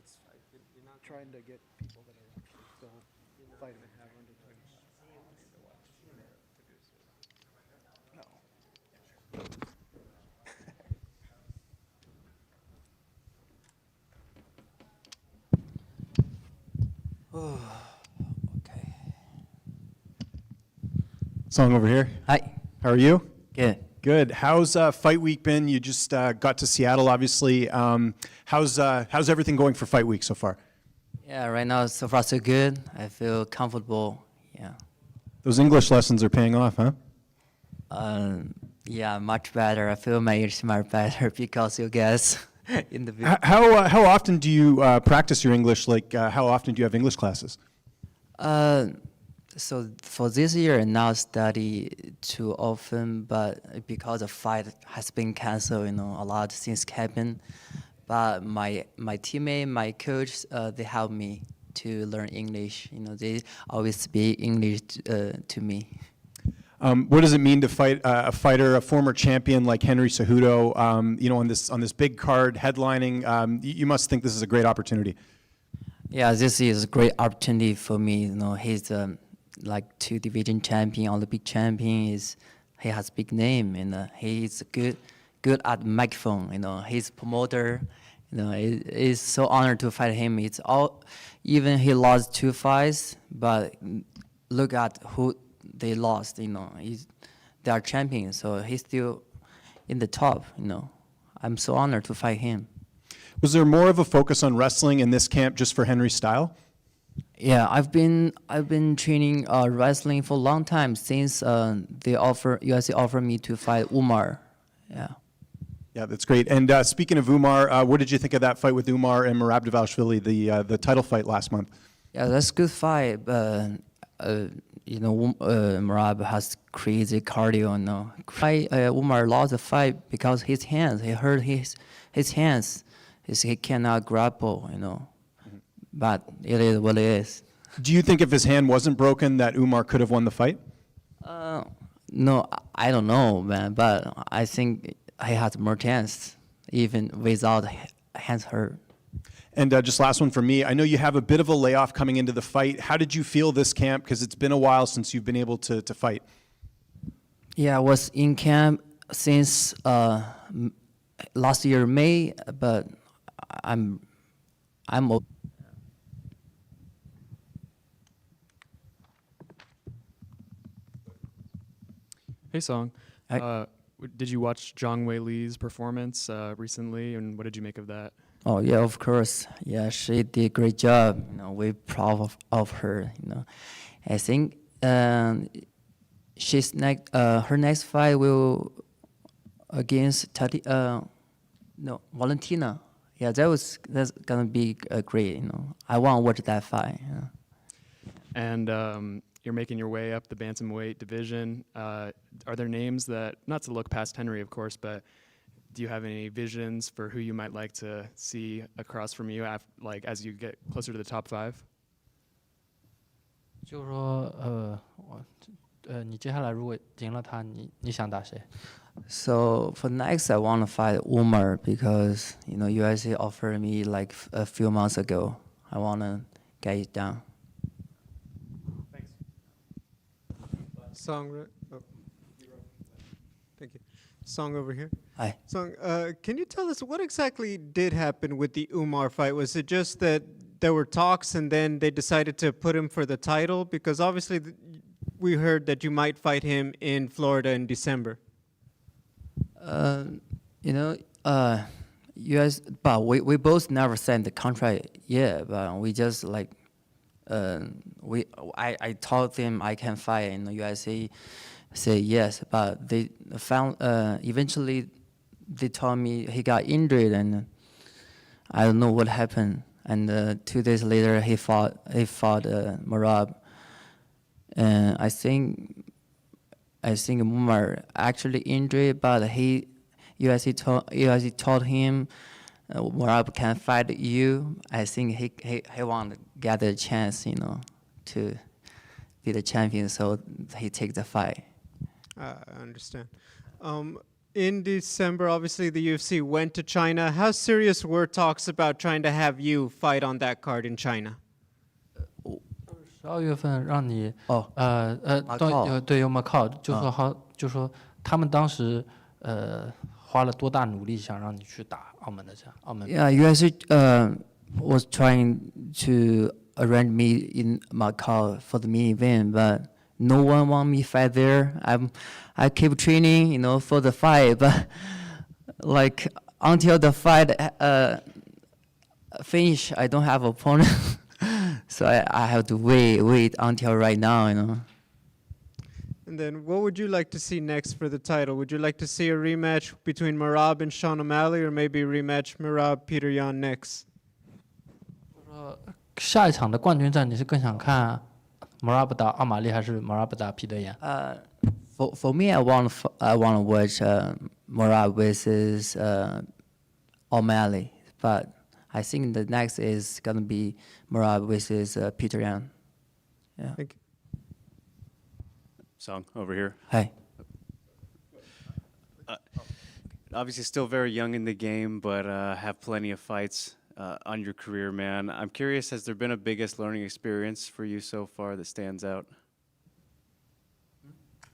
it's you're not trying to get people that are actually still fighting and have under 20.
Song over here.
Hi.
How are you?
Good.
Good. How's fight week been? You just got to Seattle, obviously. How's everything going for fight week so far?
Yeah, right now so far so good. I feel comfortable. Yeah.
Those English lessons are paying off, huh?
Yeah, much better. I feel my English much better because you guys in the video.
How often do you practice your English? Like, how often do you have English classes?
So for this year, not study too often, but because the fight has been canceled, a lot of things happen. But my teammate, my coach, they help me to learn English. They always speak English to me.
What does it mean to fight a fighter, a former champion like Henry Cejudo? On this big card headlining, you must think this is a great opportunity.
Yeah, this is a great opportunity for me. He's like 2 division champion, Olympic champion. He has big name, and he's good at microphone. He's promoter. It's so honored to fight him. Even he lost 2 fights, but look at who they lost. They are champions, so he's still in the top. I'm so honored to fight him.
Was there more of a focus on wrestling in this camp just for Henry's style?
Yeah, I've been training wrestling for a long time since UFC offered me to fight Umar. Yeah.
Yeah, that's great. And speaking of Umar, what did you think of that fight with Umar and Merab the title fight last month?
Yeah, that's a good fight. But Merab has crazy cardio. Umar lost the fight because his hands. He hurt his hands. He cannot grapple. But it is what it is.
Do you think if his hand wasn't broken that Umar could have won the fight?
No, I don't know, man. But I think he has more chance, even without hands hurt.
And just last one for me. I know you have a bit of a layoff coming into the fight. How did you feel this camp? Because it's been a while since you've been able to fight.
Yeah, I was in camp since last year May, but I'm.
Hey, Song. Did you watch Zhang Wei Li's performance recently, and what did you make of that?
Oh yeah, of course. Yeah, she did a great job. We're proud of her. I think she's her next fight will against Valentina. Yeah, that's gonna be great. I want to watch that fight. Yeah.
And you're making your way up the bantamweight division. Are there names that, not to look past Henry, of course, but do you have any visions for who you might like to see across from you, as you get closer to the top 5?
就是说，你接下来如果赢了他，你想打谁？
So for next, I want to fight Umar because UFC offered me like a few months ago. I want to get it done.
Song, thank you. Song over here.
Hi.
Song, can you tell us what exactly did happen with the Umar fight? Was it just that there were talks and then they decided to put him for the title? Because obviously we heard that you might fight him in Florida in December.
But we both never signed the contract yet. But we just I told them I can fight, and UFC say yes. But they found eventually they told me he got injured, and I don't know what happened. And 2 days later he fought Merab, and I think Umar actually injured, but UFC told him Merab can fight you. I think he want to get a chance, to be the champion, so he take the fight.
I understand. in December, obviously the UFC went to China. How serious were talks about trying to have you fight on that card in China?
12月份让你
Macau
对有 Macau，就说他们当时花了多大努力想让你去打澳门的这样澳门。
Yeah, UFC was trying to arrange me in Macau for the main event, but no one want me fight there. I keep training, for the fight, but like until the fight finish, I don't have opponent, so I have to wait until right now,
And then what would you like to see next for the title? Would you like to see a rematch between Merab and Sean O'Malley, or maybe a rematch Merab Peter Yan next?
下一场的冠军战，你是更想看 Merab 打奥马利还是 Merab 打皮德岩？
For me, I want to watch Merab versus O'Malley, but I think the next is gonna be Merab versus Peter Yan. Yeah.
Thank you.
Song over here.
Hi.
Obviously, still very young in the game, but have plenty of fights on your career, man. I'm curious, has there been a biggest learning experience for you so far that stands out?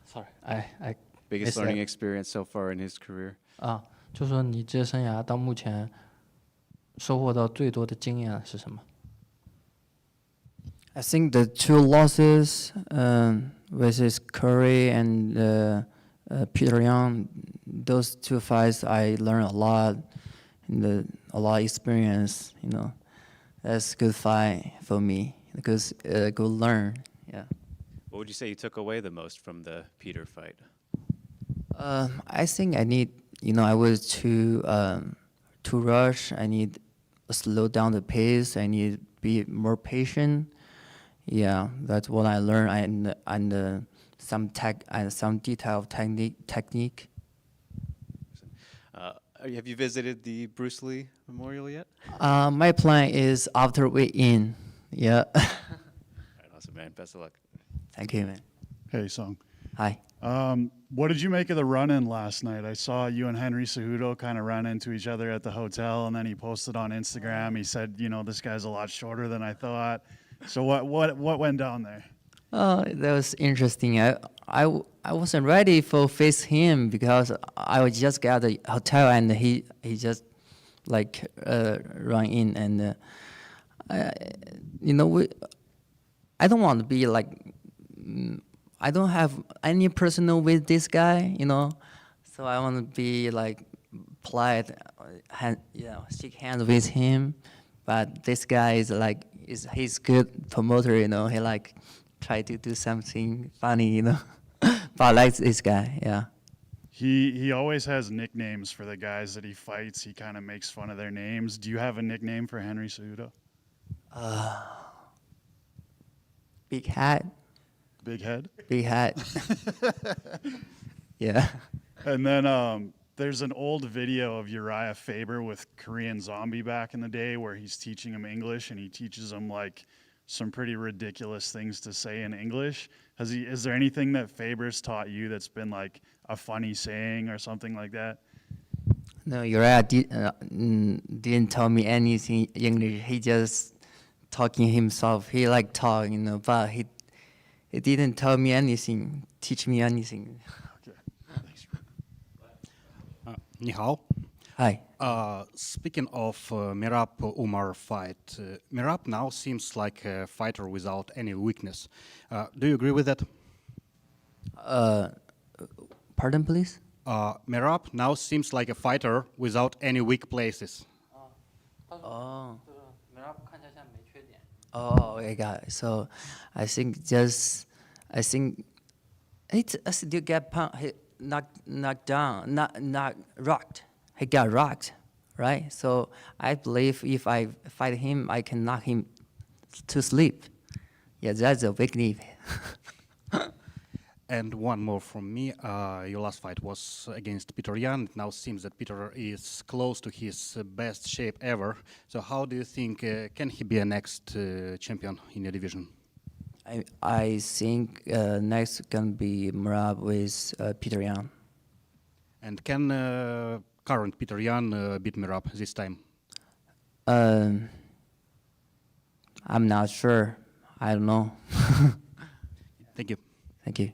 Sorry, I
biggest learning experience so far in his career.
就说你职业生涯到目前收获到最多的经验是什么？
I think the two losses versus Curry and Peter Yan, those two fights I learned a lot, and a lot of experience. That's a good fight for me because good learn. Yeah.
What would you say you took away the most from the Peter fight?
I think I need, I was too rush. I need to slow down the pace. I need to be more patient. Yeah, that's what I learned, and some detail technique.
Have you visited the Bruce Lee Memorial yet?
My plan is after we in. Yeah.
All right, awesome, man. Best of luck.
Thank you, man.
Hey, Song.
Hi.
What did you make of the run-in last night? I saw you and Henry Cejudo kind of run into each other at the hotel, and then he posted on Instagram. He said, this guy's a lot shorter than I thought. So what went down there?
That was interesting. I wasn't ready for face him because I was just got the hotel and he just run in and I don't want to be like I don't have any personal with this guy, so I want to be like polite, shake hands with him. But this guy is like he's good promoter, he try to do something funny, but I like this guy, yeah.
He always has nicknames for the guys that he fights. He kind of makes fun of their names. Do you have a nickname for Henry Cejudo?
Big hat.
Big head?
Big hat. Yeah.
And then there's an old video of Uriah Faber with Korean Zombie back in the day where he's teaching him English, and he teaches him some pretty ridiculous things to say in English. Is there anything that Faber's taught you that's been like a funny saying or something like that?
No, Uriah didn't tell me anything English. He just talking himself. He talking, but he didn't tell me anything, teach me anything.
Okay. Thanks.
你好。
Hi.
Speaking of Merab Umar fight, Merab now seems like a fighter without any weakness. Do you agree with that?
Pardon, please?
Merab now seems like a fighter without any weak places.
Oh. Oh, I got it. So I think he still get knocked down, not rocked. He got rocked, right? So I believe if I fight him, I can knock him to sleep. Yeah, that's a weakness.
And one more from me. Your last fight was against Peter Yan. It now seems that Peter is close to his best shape ever. So how do you think, can he be a next champion in your division?
I think next gonna be Merab with Peter Yan.
And can current Peter Yan beat Merab this time?
I'm not sure. I don't know.
Thank you.
Thank you.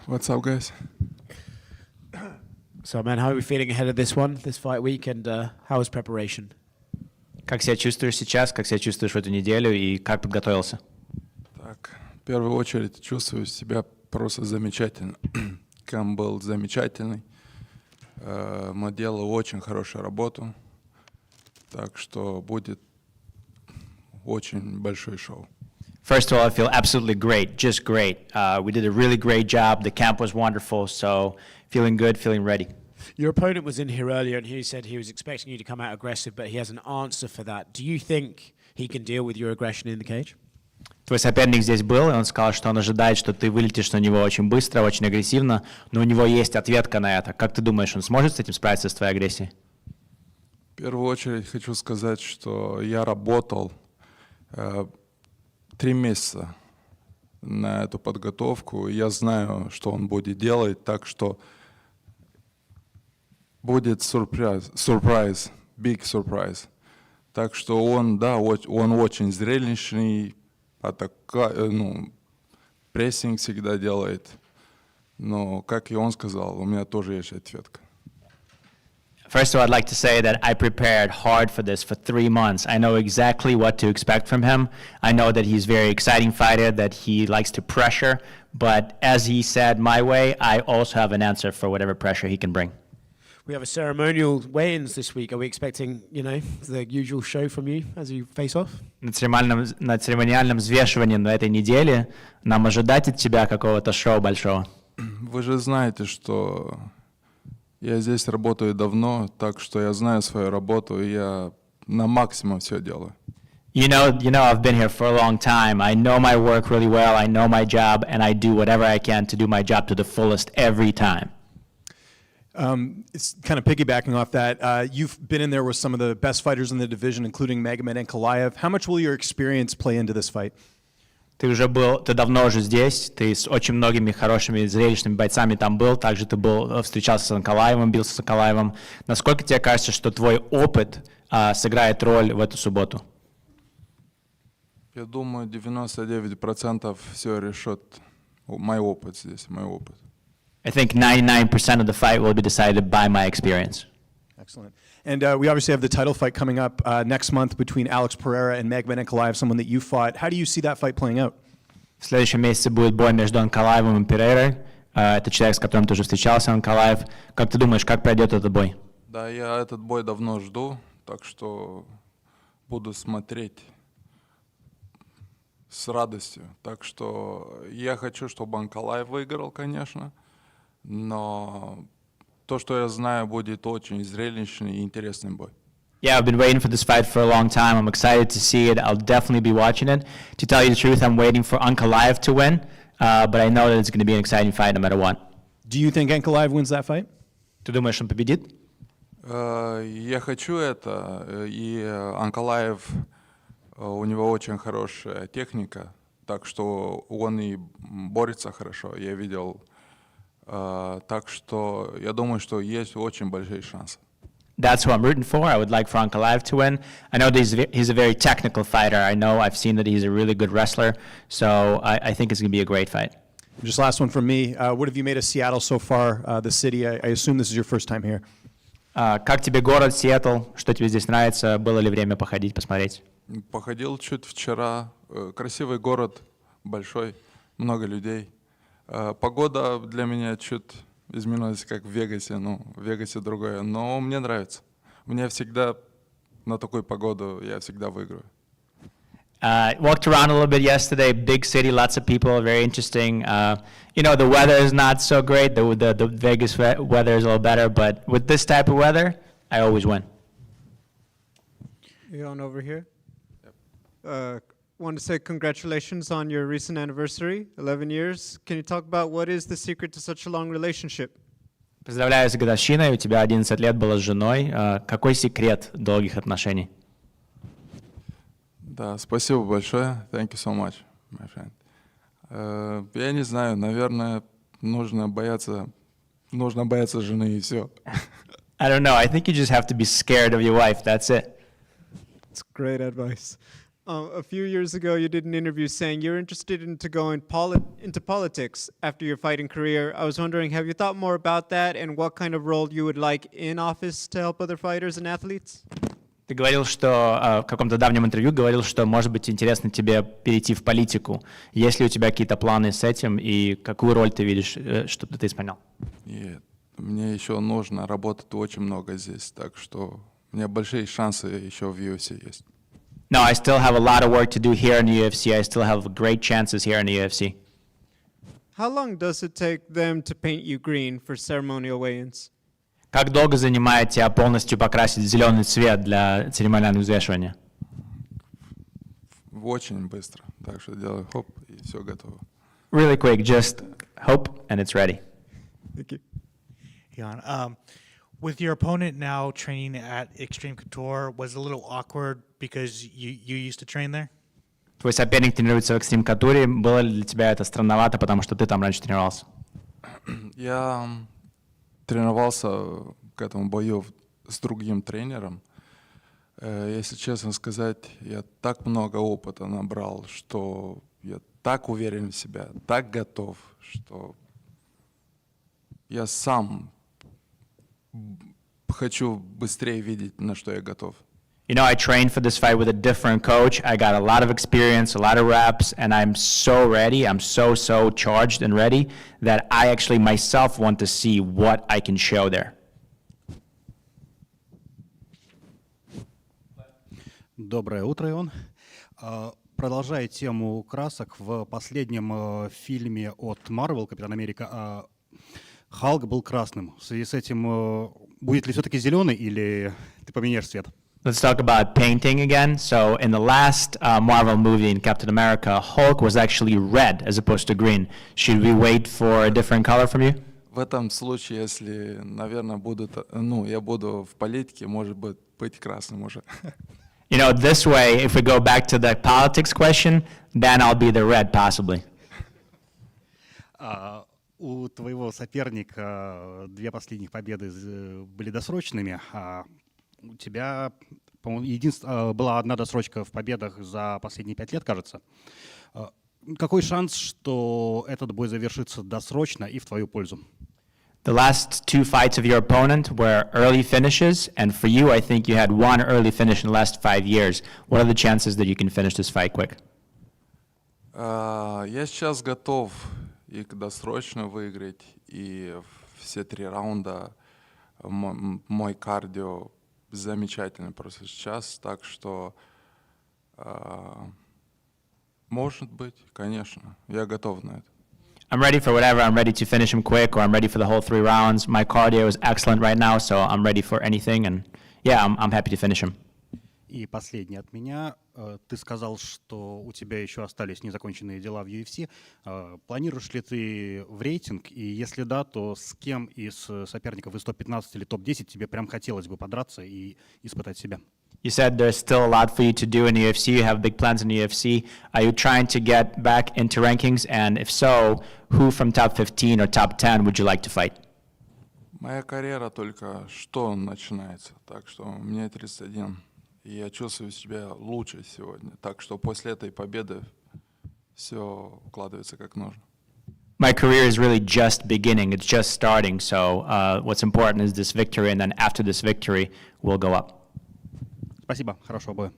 What's up, guys?
So, man, how are we feeling ahead of this one, this fight week, and how was preparation?
Как себя чувствуешь сейчас, как себя чувствуешь в эту неделю и как подготовился?
Так, в первую очередь чувствую себя просто замечательно. Кэм был замечательный. Мы делали очень хорошую работу. Так что будет очень большое шоу.
First of all, I feel absolutely great, just great. We did a really great job. The camp was wonderful, so feeling good, feeling ready.
Your opponent was in here earlier, and he said he was expecting you to come out aggressive, but he has an answer for that. Do you think he can deal with your aggression in the cage?
Твой соперник здесь был, и он сказал, что он ожидает, что ты вылетишь на него очень быстро, очень агрессивно, но у него есть ответка на это. Как ты думаешь, он сможет с этим справиться, с твоей агрессией?
В первую очередь хочу сказать, что я работал 3 месяца на эту подготовку. Я знаю, что он будет делать, так что будет сюрприз, big surprise. Так что он, да, он очень зрелищный, прессинг всегда делает. Но, как и он сказал, у меня тоже есть ответка.
First of all, I'd like to say that I prepared hard for this for 3 months. I know exactly what to expect from him. I know that he's a very exciting fighter, that he likes to pressure. But as he said my way, I also have an answer for whatever pressure he can bring.
We have a ceremonial weigh-ins this week. Are we expecting, the usual show from you as you face off?
На церемониальном взвешивании на этой неделе нам ожидать от тебя какого-то шоу большого.
Вы же знаете, что я здесь работаю давно, так что я знаю свою работу, и я на максимум все делаю.
You know, I've been here for a long time. I know my work really well. I know my job, and I do whatever I can to do my job to the fullest every time.
It's kind of piggybacking off that. You've been in there with some of the best fighters in the division, including Magomed Ankalaev. How much will your experience play into this fight?
Ты давно уже здесь, ты с очень многими хорошими зрелищными бойцами там был, также ты встречался с Анкалаевым, бился с Анкалаевым. Насколько тебе кажется, что твой опыт сыграет роль в эту субботу?
Я думаю, 99% все решит мой опыт здесь, мой опыт.
I think 99% of the fight will be decided by my experience.
Excellent. And we obviously have the title fight coming up next month between Alex Pereira and Magomed Ankalaev, someone that you fought. How do you see that fight playing out?
В следующем месяце будет бой между Анкалаевым и Перейрой. Это человек, с которым ты уже встречался, Анкалаев. Как ты думаешь, как пройдет этот бой?
Да, я этот бой давно жду, так что буду смотреть с радостью. Так что я хочу, чтобы Анкалаев выиграл, конечно, но то, что я знаю, будет очень зрелищный и интересный бой.
Yeah, I've been waiting for this fight for a long time. I'm excited to see it. I'll definitely be watching it. To tell you the truth, I'm waiting for Ankalaev to win, but I know that it's going to be an exciting fight no matter what.
Do you think Ankalaev wins that fight?
Ты думаешь, он победит?
Я хочу это, и Анкалаев, у него очень хорошая техника, так что он и борется хорошо, я видел. Так что я думаю, что есть очень большие шансы.
That's who I'm rooting for. I would like for Ankalaev to win. I know that he's a very technical fighter. I know I've seen that he's a really good wrestler. So I think it's going to be a great fight.
Just last one from me. What have you made of Seattle so far, the city? I assume this is your first time here.
Как тебе город Сиэтл? Что тебе здесь нравится? Было ли время походить, посмотреть?
Походил чуть вчера. Красивый город, большой, много людей. Погода для меня чуть изменилась, как в Вегасе. Ну, в Вегасе другое, но мне нравится. Мне всегда на такую погоду я всегда выиграю.
Walked around a little bit yesterday. Big city, lots of people, very interesting. The weather is not so great. The Vegas weather is a little better, but with this type of weather, I always win.
You on over here? Want to say congratulations on your recent anniversary, 11 years. Can you talk about what is the secret to such a long relationship?
Поздравляю с годовщиной. У тебя 11 лет было с женой. Какой секрет долгих отношений?
Да, спасибо большое. Thank you so much, my friend. Я не знаю, наверное, нужно бояться жены и все.
I don't know. I think you just have to be scared of your wife. That's it.
It's great advice. A few years ago, you did an interview saying you're interested into going into politics after your fighting career. I was wondering, have you thought more about that and what kind of role you would like in office to help other fighters and athletes?
Ты говорил, что в каком-то давнем интервью говорил, что, может быть, интересно тебе перейти в политику. Есть ли у тебя какие-то планы с этим, и какую роль ты видишь, чтобы ты исполнял?
Нет, мне еще нужно работать очень много здесь, так что у меня большие шансы еще в UFC есть.
No, I still have a lot of work to do here in the UFC. I still have great chances here in the UFC.
How long does it take them to paint you green for ceremonial weigh-ins?
Как долго занимает тебя полностью покрасить в зеленый цвет для церемониального взвешивания?
Очень быстро, так что делаю хоп, и все готово.
Really quick, just hope and it's ready.
Thank you.
Jan, with your opponent now training at Extreme Couture, was it a little awkward because you used to train there?
Твой соперник тренируется в Extreme Couture. Было ли для тебя это странновато, потому что ты там раньше тренировался?
Я тренировался к этому бою с другим тренером. Если честно сказать, я так много опыта набрал, что я так уверен в себя, так готов, что я сам хочу быстрее видеть, на что я готов.
You know, I trained for this fight with a different coach. I got a lot of experience, a lot of reps, and I'm so ready. I'm so charged and ready that I actually myself want to see what I can show there.
Доброе утро, Ион. Продолжая тему красок, в последнем фильме от Marvel, Капитан Америка, Халк был красным. В связи с этим, будет ли все-таки зеленый или ты поменяешь цвет?
Let's talk about painting again. So in the last Marvel movie in Captain America, Hulk was actually red as opposed to green. Should we wait for a different color from you?
В этом случае, если, наверное, я буду в политике, может быть красным уже.
You know, this way, if we go back to the politics question, then I'll be the red, possibly.
У твоего соперника две последних победы были досрочными, а у тебя, по-моему, была одна досрочка в победах за последние 5 лет, кажется. Какой шанс, что этот бой завершится досрочно и в твою пользу?
The last 2 fights of your opponent were early finishes, and for you, I think you had 1 early finish in the last 5 years. What are the chances that you can finish this fight quick?
Я сейчас готов и досрочно выиграть, и все 3 раунда мой кардио замечательный просто сейчас, так что может быть, конечно, я готов на это.
I'm ready for whatever. I'm ready to finish him quick, or I'm ready for the whole 3 rounds. My cardio is excellent right now, so I'm ready for anything, and yeah, I'm happy to finish him.
И последний от меня. Ты сказал, что у тебя еще остались незаконченные дела в UFC. Планируешь ли ты в рейтинг? И если да, то с кем из соперников из топ-15 или топ-10 тебе прям хотелось бы подраться и испытать себя?
You said there's still a lot for you to do in the UFC. You have big plans in the UFC. Are you trying to get back into rankings? And if so, who from top 15 or top 10 would you like to fight?
Моя карьера только что начинается, так что мне 31. И я чувствую себя лучше сегодня. Так что после этой победы все укладывается как нужно.
My career is really just beginning. It's just starting. So what's important is this victory, and then after this victory, we'll go up.
Спасибо. Хорошего боя.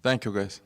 Thank you, guys.